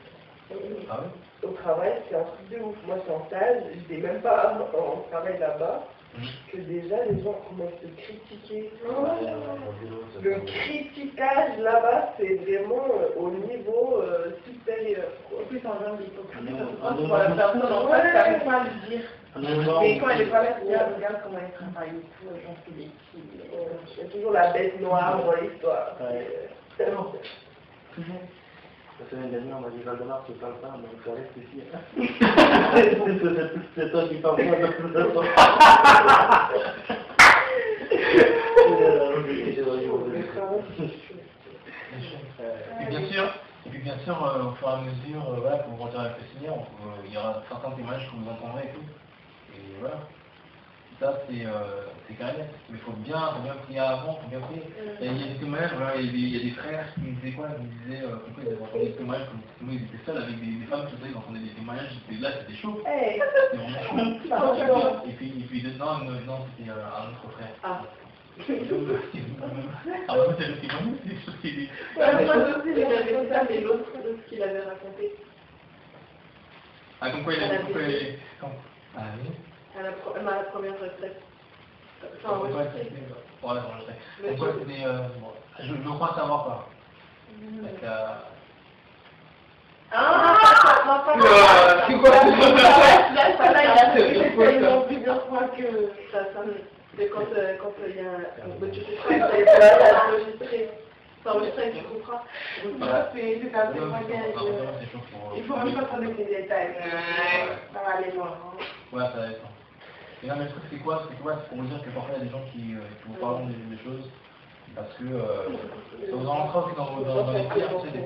S1: Ah oui?
S3: Au travail, c'est un truc de ouf. Moi, je suis en stage, je n'ai même pas en travail là-bas. que déjà les gens commencent à critiquer. Le critiquage là-bas, c'est vraiment au niveau supérieur.
S2: En plus, en genre d'hypocrisie, pour la personne en face, t'arrives pas à lui dire. Mais quand elle est pas là, tu dis, regarde comment elle travaille et tout, j'en fais des petits.
S3: Il y a toujours la bête noire dans l'histoire. Tellement.
S4: La semaine dernière, on m'a dit Valdemar, tu parles pas, donc ça reste ici. C'est toi qui parles pas,
S1: et puis bien sûr, au fur et à mesure, voilà, pour grandir avec le Seigneur, il y aura certains témoignages que vous entendrez et tout. Et voilà. Ça, c'est carré. Mais il faut bien prier avant, il faut bien prier. Il y a des témoignages, voilà, il y a des frères qui me disaient quoi, ils me disaient pourquoi ils avaient entendu des témoignages, comme nous ils étaient seuls avec des femmes, tout ça, ils entendaient des témoignages, là c'était chaud. C'était vraiment chaud. Et puis non, c'était un autre frère. Ah. Alors moi c'est le témoignage, c'est des choses qui étaient...
S2: Moi aussi j'avais ça, mais l'autre de ce qu'il avait raconté.
S1: Ah, comme quoi il avait coupé... Ah oui.
S2: À la première retraite. Enfin,
S1: ouais, c'est quoi, c'était... je crois savoir pas. Avec la...
S2: C'est quoi là, il a fait tellement plusieurs fois que ça sonne. C'est quand il y a un... Tu sais pas, c'est enregistré. C'est enregistré, tu comprends. C'est un témoignage. Il faut même pas connaître les détails. Ça va aller loin.
S1: Ouais, ça va être... Et non, mais le truc, c'est quoi? C'est pour vous dire que parfois il y a des gens qui vous parlent des choses parce que ça vous en rentre aussi dans les prières, etc.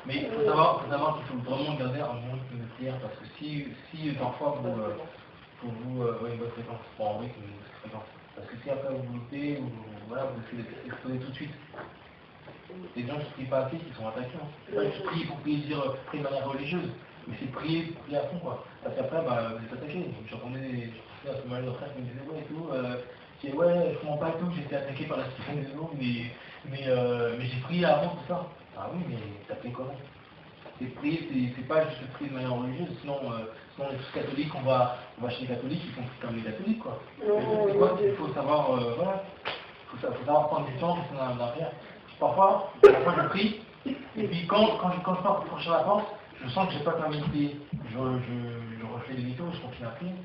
S1: Mais il faut savoir qu'il faut vraiment garder un bon rythme de prière parce que si parfois vous une bonne fréquence, pour en rythme de fréquence. Parce que si après vous loupez ou voilà, vous essayez d'exploser tout de suite. Les gens qui ne prient pas assez, qui sont attaqués. Hein. C'est pas juste prier pour prier de manière religieuse, mais c'est prier à fond quoi. Parce qu'après, vous êtes attaqué. J'entendais un peu mal de frères qui me disaient ouais et tout, qui disaient ouais, je comprends pas et tout, j'ai été attaqué par la situation des autres, mais j'ai prié avant tout ça. Ah oui, mais t'as fait comment? C'est prier, c'est pas juste prier de manière religieuse, sinon les catholiques, on va chez les catholiques, ils font tout comme les catholiques quoi. C'est quoi? Il faut savoir, voilà, faut savoir prendre du temps, faut s'en arrière. Parfois je prie, et puis quand je pars pour franchir la porte, je sens que j'ai pas terminé de prier. Je refais les mythos, je continue à prier.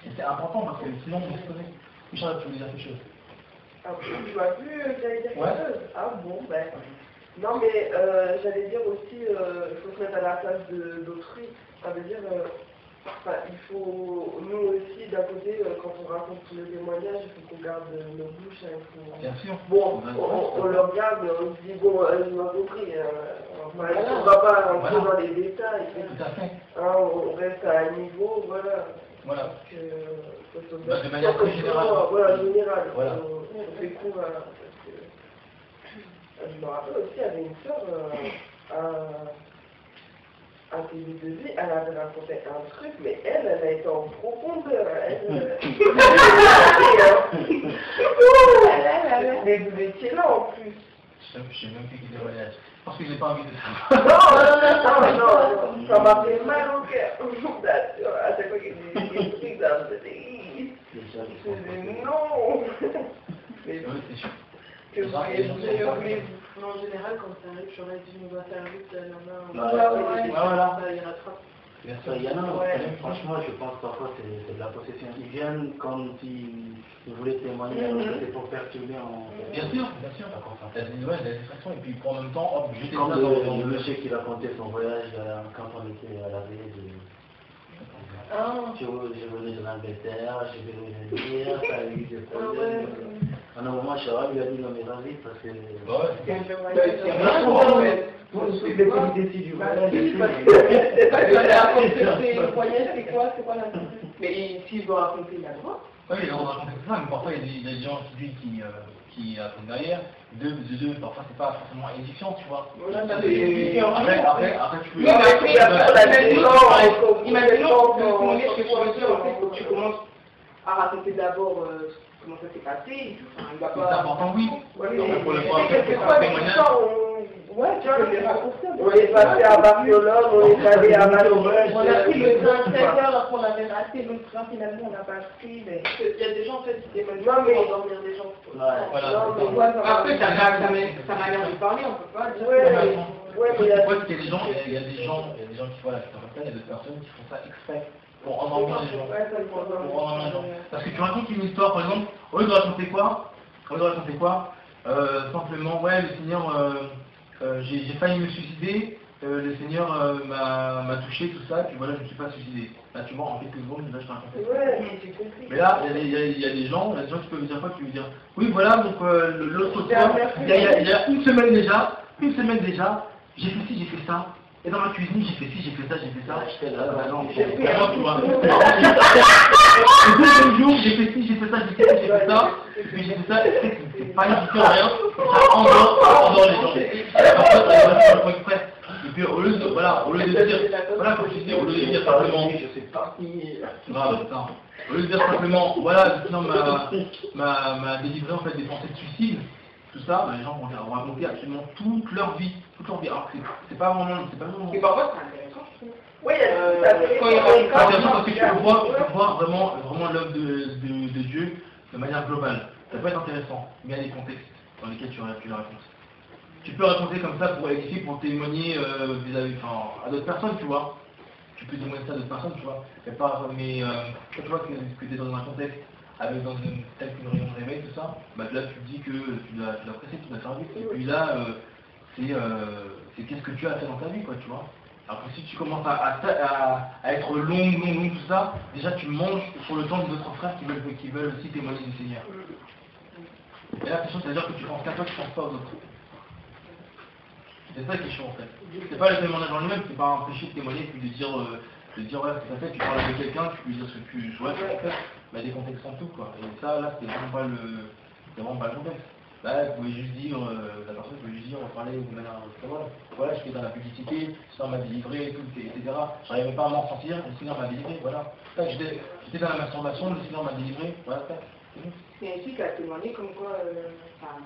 S1: Et c'est important parce que sinon on se connaît. Oui, Charlotte, tu voulais dire quelque chose?
S3: Ah, je vois plus, j'allais dire quelque chose. Ah bon, ben. Non, mais j'allais dire aussi, il faut se mettre à la place d'autrui. Ça veut dire, il faut, nous aussi, d'un côté, quand on raconte le témoignage, il faut qu'on garde nos bouches.
S1: Bien sûr.
S3: Bon, on le regarde, on se dit, bon, je m'en compris. On ne va pas rentrer dans les détails.
S1: Tout à fait.
S3: On reste à un niveau, voilà.
S1: Voilà.
S3: De
S1: manière très générale.
S3: Voilà, générale.
S1: Voilà.
S3: On fait court à... Je me rappelle aussi, il y avait une sœur à TV2, elle avait raconté un truc, mais elle a été en profondeur. Mais vous étiez là en plus.
S1: Je sais même plus qui est voyage. Parce que j'ai pas envie de ça.
S3: Non, ça m'a fait mal au cœur. À chaque fois qu'il y a des trucs, ça me faisait non.
S1: C'est sûr.
S2: Que vous voulez, en général, quand ça arrive, j'aurais dit, on va faire vite la main.
S1: Voilà.
S2: Ça ira trop.
S4: Bien sûr, il y en a, franchement, je pense parfois c'est de la possession. Ils viennent comme s'ils voulaient témoigner, c'est pour perturber en...
S1: Bien sûr. T'as des nouvelles, des distractions, et puis pour en même temps, hop, j'étais
S4: comme le monsieur qui racontait son voyage quand on était à la veille de... Je venais de l'Angleterre, je venais de dire, ça a eu des problèmes. À un moment, Chara lui a dit non mais vas-y parce que...
S3: C'est des comités du voyage. C'est quoi la... Mais s'il doit raconter, il a le droit.
S1: Oui, on raconte ça, mais parfois il y a des gens qui racontent derrière. Deux, parfois c'est pas forcément édifiant, tu vois. Après tu peux...
S3: Imaginons que tu commences à raconter d'abord comment ça s'est passé.
S1: C'est important, oui.
S3: Quelquefois, Ouais, tu peux les raccourcir. On est passé à Barcelone, on est allé à Madrid.
S2: On a pris le train 13 heures alors qu'on avait raté le train, finalement on n'a pas pris. Mais... Il y a des gens en fait qui démontent pour endormir des gens.
S5: Après, ça m'a l'air de parler, on peut pas dire.
S1: Ouais, mais il y a des gens qui font la il y a d'autres personnes qui font ça exprès pour endormir les gens. Parce que tu racontes une histoire, par exemple, au lieu de raconter quoi simplement, ouais, le Seigneur, j'ai failli me suicider, le Seigneur m'a touché, tout ça, puis voilà, je ne me suis pas suicidé. Là, tu vois, en quelques secondes, je te raconte.
S3: Ouais, j'ai compris.
S1: Mais là, il y a des gens qui peuvent dire quoi, tu veux dire, oui, voilà, donc l'autre soir, il y a une semaine déjà, j'ai fait ci, j'ai fait ça. Et dans ma cuisine, j'ai fait ci, j'ai fait ça.
S4: J'étais là,
S1: Tu vois. Le deuxième jour, j'ai fait ci, j'ai fait ça. Puis j'ai fait ça, c'est pas indiqué en rien, ça endort les gens. Et puis au lieu de dire, au lieu de dire simplement,
S4: je sais pas qui.
S1: au lieu de dire simplement, voilà, le Seigneur m'a délivré en fait des pensées de suicide. Tout ça, les gens vont raconter absolument toute leur vie. Alors que c'est pas vraiment.
S5: Et parfois c'est intéressant.
S3: Oui,
S1: c'est intéressant parce que tu peux voir vraiment l'œuvre de Dieu de manière globale. Ça peut être intéressant, mais il y a des contextes dans lesquels tu la racontes. Tu peux raconter comme ça pour édifier, pour témoigner à d'autres personnes, tu vois. Tu peux témoigner ça à d'autres personnes, tu vois. Quand tu vois que tu es dans un contexte avec dans une telle qu'une réunion de réveil, tout ça, bah là tu te dis que tu l'as pressé, tu l'as servi. Et puis là, c'est qu'est-ce que tu as fait dans ta vie, quoi, tu vois. Alors que si tu commences à être long, tout ça, déjà tu manges sur le temps d'autres frères qui veulent aussi témoigner du Seigneur. Et la question, c'est-à-dire que tu penses qu'à toi, tu penses pas aux autres. C'est ça qui est chaud en fait. C'est pas le témoignage en lui-même, c'est pas un péché de témoigner puis de dire ouais, ce que t'as fait, tu parles avec quelqu'un, tu peux lui dire ce que tu as fait, mais des contextes en tout quoi. Et ça, là, c'était vraiment pas le contexte. Là, vous pouvez juste dire, la personne peut juste dire, on va parler de manière voilà, j'étais dans la publicité, le Seigneur m'a délivré, tout, etc. J'arrivais pas à m'en sortir, le Seigneur m'a délivré, voilà. J'étais dans la masturbation, le Seigneur m'a délivré, voilà, c'est bon.
S5: Il y a une fille qui a témoigné comme quoi,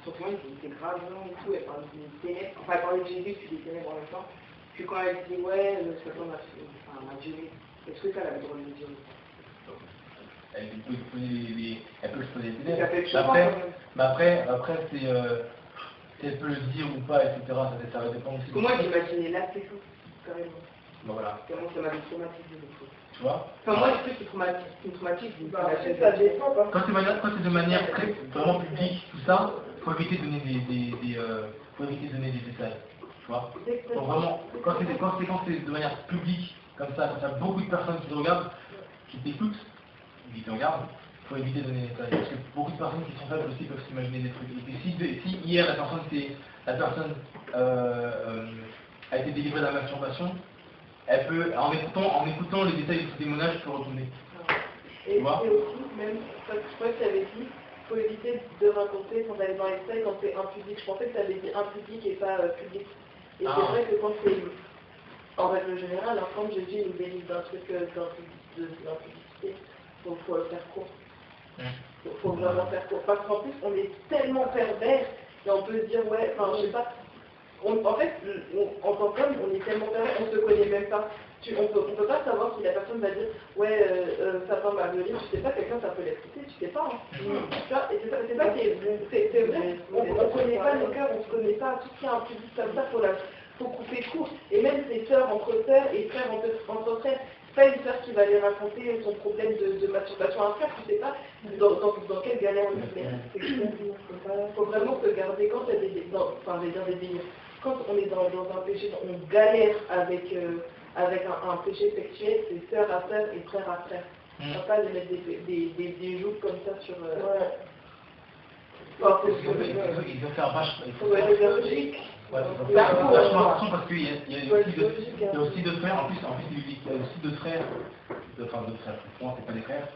S5: son témoin était grave et tout, elle parlait des ténèbres, enfin elle parlait de Jésus puis des ténèbres en même temps. Puis quand elle dit ouais, Satan m'a violé, est-ce que ça elle a le droit de le dire?
S1: Elle peut se poser des ténèbres. Mais après c'est si elle peut le dire ou pas, etc. Ça va dépendre aussi.
S5: Moi j'imaginais là c'est tout, carrément.
S1: Bon voilà.
S5: Comment ça m'avait traumatisé des fois.
S1: Tu vois?
S5: Enfin moi je sais que c'est traumatisme.
S3: Ça dépend.
S1: Quand c'est de manière très vraiment publique, tout ça, faut éviter de donner des détails. Tu vois? Donc vraiment, quand c'est de manière publique, comme ça, quand il y a beaucoup de personnes qui te regardent, qui t'écoutent, qui te regardent, il faut éviter de donner des détails. Parce que beaucoup de personnes qui sont faibles aussi peuvent s'imaginer des trucs. Et si hier la personne a été délivrée de la masturbation, elle peut, en écoutant les détails de ce témoignage, peut retourner.
S2: Et aussi, même, je crois que tu avais dit, il faut éviter de raconter quand elle est dans les détails quand c'est impudique. Je pensais que tu avais dit impudique et pas public. Et c'est vrai que quand c'est, en règle générale, quand Jésus nous délivre d'un truc d'impudicité, donc il faut le faire court. Il faut vraiment faire court. Parce qu'en plus, on est tellement pervers, et on peut se dire, ouais, enfin, je sais pas, en fait, en tant qu'homme, on est tellement pervers, on se connaît même pas. On peut pas savoir si la personne va dire ouais sa femme m'a violé, tu sais pas, quelqu'un ça peut l'expliquer, tu sais pas. Tu vois, et c'est ça qui est vrai, on connaît pas nos cœurs, on se connaît pas, tout ce qui est impudique comme ça, faut couper court. Et même ses sœurs entre sœurs et frères entre frères, c'est pas une sœur qui va aller raconter son problème de masturbation à un frère, tu sais pas dans quelle galère on est. Faut vraiment se garder quand il y a des délires. Quand on est dans un péché, on galère avec un péché sexuel, c'est sœur à sœur et frère à frère. On ne va pas lui mettre des joues comme ça sur...
S1: Il faut faire vachement. Il faut
S2: être logique.
S1: Vachement attention parce qu'il y a aussi deux frères, en plus il y a aussi deux frères, moi c'est pas des frères,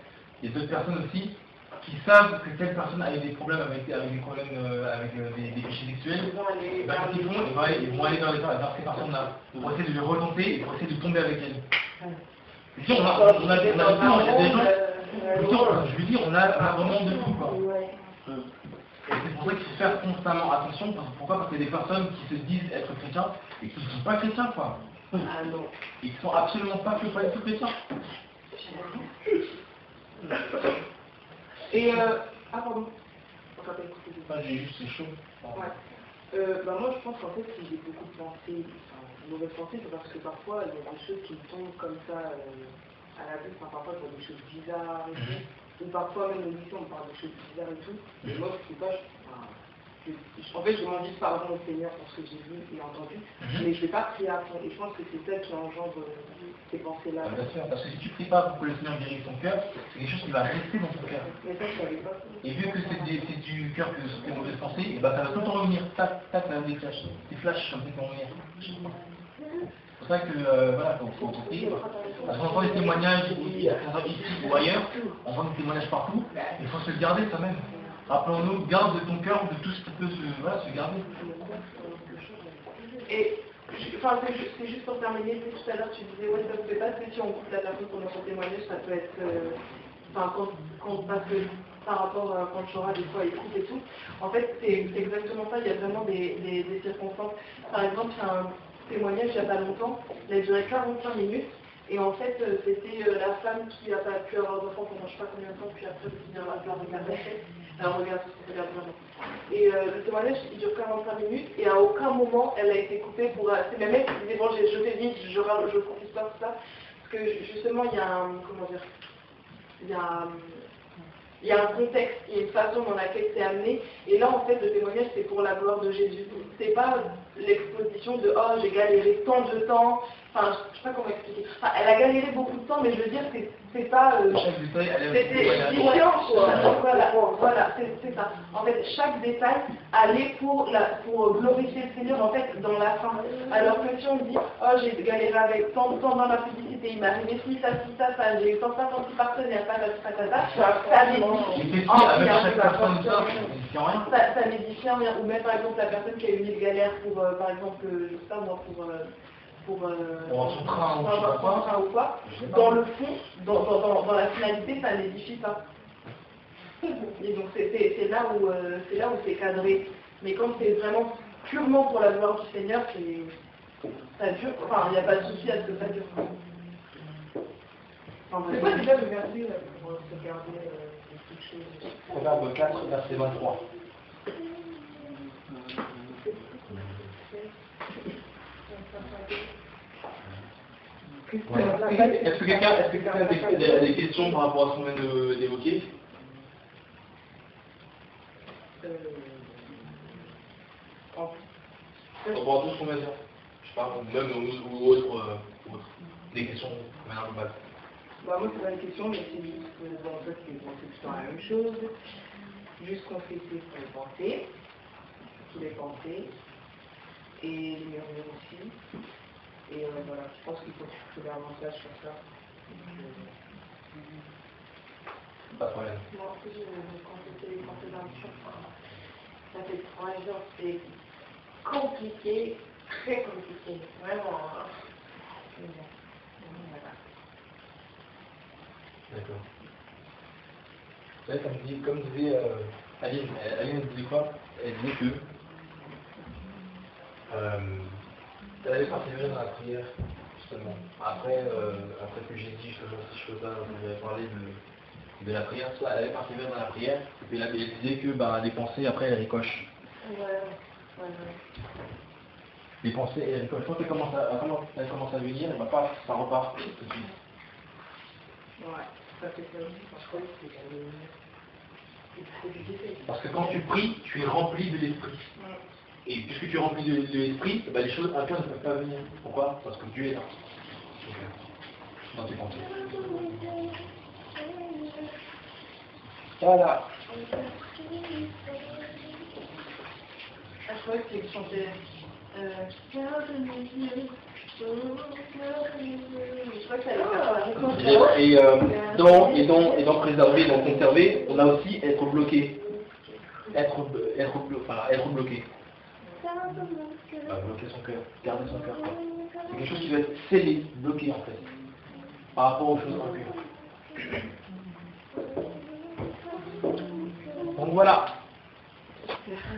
S1: il y a d'autres personnes aussi qui savent que telle personne a des problèmes avec des péchés sexuels, qu'est-ce qu'ils font? Ils vont aller vers ces personnes-là pour essayer de les relancer et pour essayer de tomber avec elles. Je veux dire, on a des gens, je veux dire, on a vraiment de tout, quoi. Et c'est pour ça qu'il faut faire constamment attention. Pourquoi? Parce qu'il y a des personnes qui se disent être chrétiens et qui ne sont pas chrétiens, quoi.
S5: Ah non.
S1: Ils ne sont absolument pas du tout chrétiens.
S5: Et ah pardon.
S1: J'ai juste c'est chaud.
S5: Ouais. Moi je pense qu'en fait si j'ai beaucoup de pensées, enfin, mauvaises pensées, c'est parce que parfois il y a des choses qui me tombent comme ça à la vue, enfin, parfois je vois des choses bizarres et tout, ou parfois même au lycée on me parle de choses bizarres et tout, et moi je sais pas, en fait je demande juste pardon au Seigneur pour ce que j'ai vu et entendu, mais je ne vais pas prier à fond, et je pense que c'est ça qui engendre ces pensées-là.
S1: Bien sûr, parce que si tu ne pries pas pour que le Seigneur guérisse ton cœur, c'est quelque chose qui va rester dans ton cœur.
S5: Mais ça je savais pas.
S1: Et vu que c'est du cœur que sont les mauvaises pensées, et ben ça va tout le temps revenir, tac, tac, ça va des flashs comme ça qui vont revenir. C'est pour ça que, voilà, faut prier. Parce qu'on entend des témoignages ici ou ailleurs, on entend des témoignages partout, il faut se le garder soi-même. Rappelons-nous, garde ton cœur de tout ce qui peut se garder.
S2: Et enfin, c'est juste pour terminer, tout à l'heure tu disais, ouais, ça ne fait pas que si on coupe la personne pendant son témoignage, ça peut être, enfin, parce que par rapport quand Chora, des fois, il coupe et tout. En fait, c'est exactement ça, il y a vraiment des circonstances. Par exemple, il y a un témoignage il n'y a pas longtemps, il a duré 45 minutes, et en fait, c'était la femme qui n'a pas pu avoir d'enfant pendant je ne sais pas combien de temps, puis après, il la regardait. Alors regarde, regarde vraiment. Et le témoignage, il dure 45 minutes et à aucun moment elle a été coupée pour... C'est même elle qui disait, bon, je fais vite, je profite pas tout ça. Parce que justement, il y a un... Comment dire? Il y a un contexte, il y a une façon dans laquelle c'est amené. Et là, en fait, le témoignage, c'est pour la gloire de Jésus. C'est pas l'exposition de « Oh, j'ai galéré tant de temps ». Enfin, je sais pas comment expliquer. Enfin, elle a galéré beaucoup de temps, mais je veux dire, c'est pas... C'était édifiant, quoi. Voilà, c'est ça. En fait, chaque détail allait pour glorifier le Seigneur, en fait, dans la fin. Alors que si on dit « Oh, j'ai galéré avec tant de temps dans la publicité, il m'est arrivé ci, ça, j'ai eu tant de partenaires, ça n'édifie rien. Ou même, par exemple, la personne qui a eu une galère pour, par exemple, je sais pas moi, pour son train ou quoi, dans le fond, dans la finalité, ça n'édifie pas. Et donc c'est là où c'est cadré. Mais quand c'est vraiment purement pour la gloire du Seigneur, ça dure. Enfin, il n'y a pas de souci à ce que ça dure. C'est quoi déjà le verset pour se garder toutes choses?
S1: Proverbe 4, verset 23. Ouais. Est-ce que quelqu'un a des questions par rapport à ce qu'on vient d'évoquer? Par rapport à tout ce qu'on vient de dire, je sais pas, même ou autre, des questions de manière globale.
S5: Moi, c'est pas une question, mais c'est juste que en fait, c'est plutôt la même chose. Juste confesser pour les pensées, toutes les pensées, et les murmures aussi. Et voilà, je pense qu'il faut trouver un message sur ça.
S1: Pas de problème.
S2: Moi aussi, quand c'était les pensées d'un ça fait 3 jours, c'est compliqué, très compliqué, vraiment.
S1: D'accord. Ouais, comme disait Aline disait quoi? Elle disait que elle avait persévéré dans la prière, justement. Après que j'ai dit ces choses-là, vous avez parlé de la prière, elle avait persévéré dans la prière, et puis elle disait que les pensées, après, elles ricochent.
S2: Ouais.
S1: Les pensées, elles ricochent. Quand elles commencent à venir, et pas, ça repart tout de suite.
S5: Ouais, ça fait ça aussi, parce que
S1: parce que quand tu pries, tu es rempli de l'esprit. Et puisque tu es rempli de l'esprit, les choses impures ne peuvent pas venir. Pourquoi? Parce que Dieu est là. Dans tes pensées. Voilà.
S2: Je crois que c'est chanter.
S1: Et dans préserver, dans conserver, on a aussi être bloqué. Être bloqué. Bloquer son cœur, garder son cœur. C'est quelque chose qui doit être scellé, bloqué en fait, par rapport aux choses impures. Donc voilà.
S2: Merci.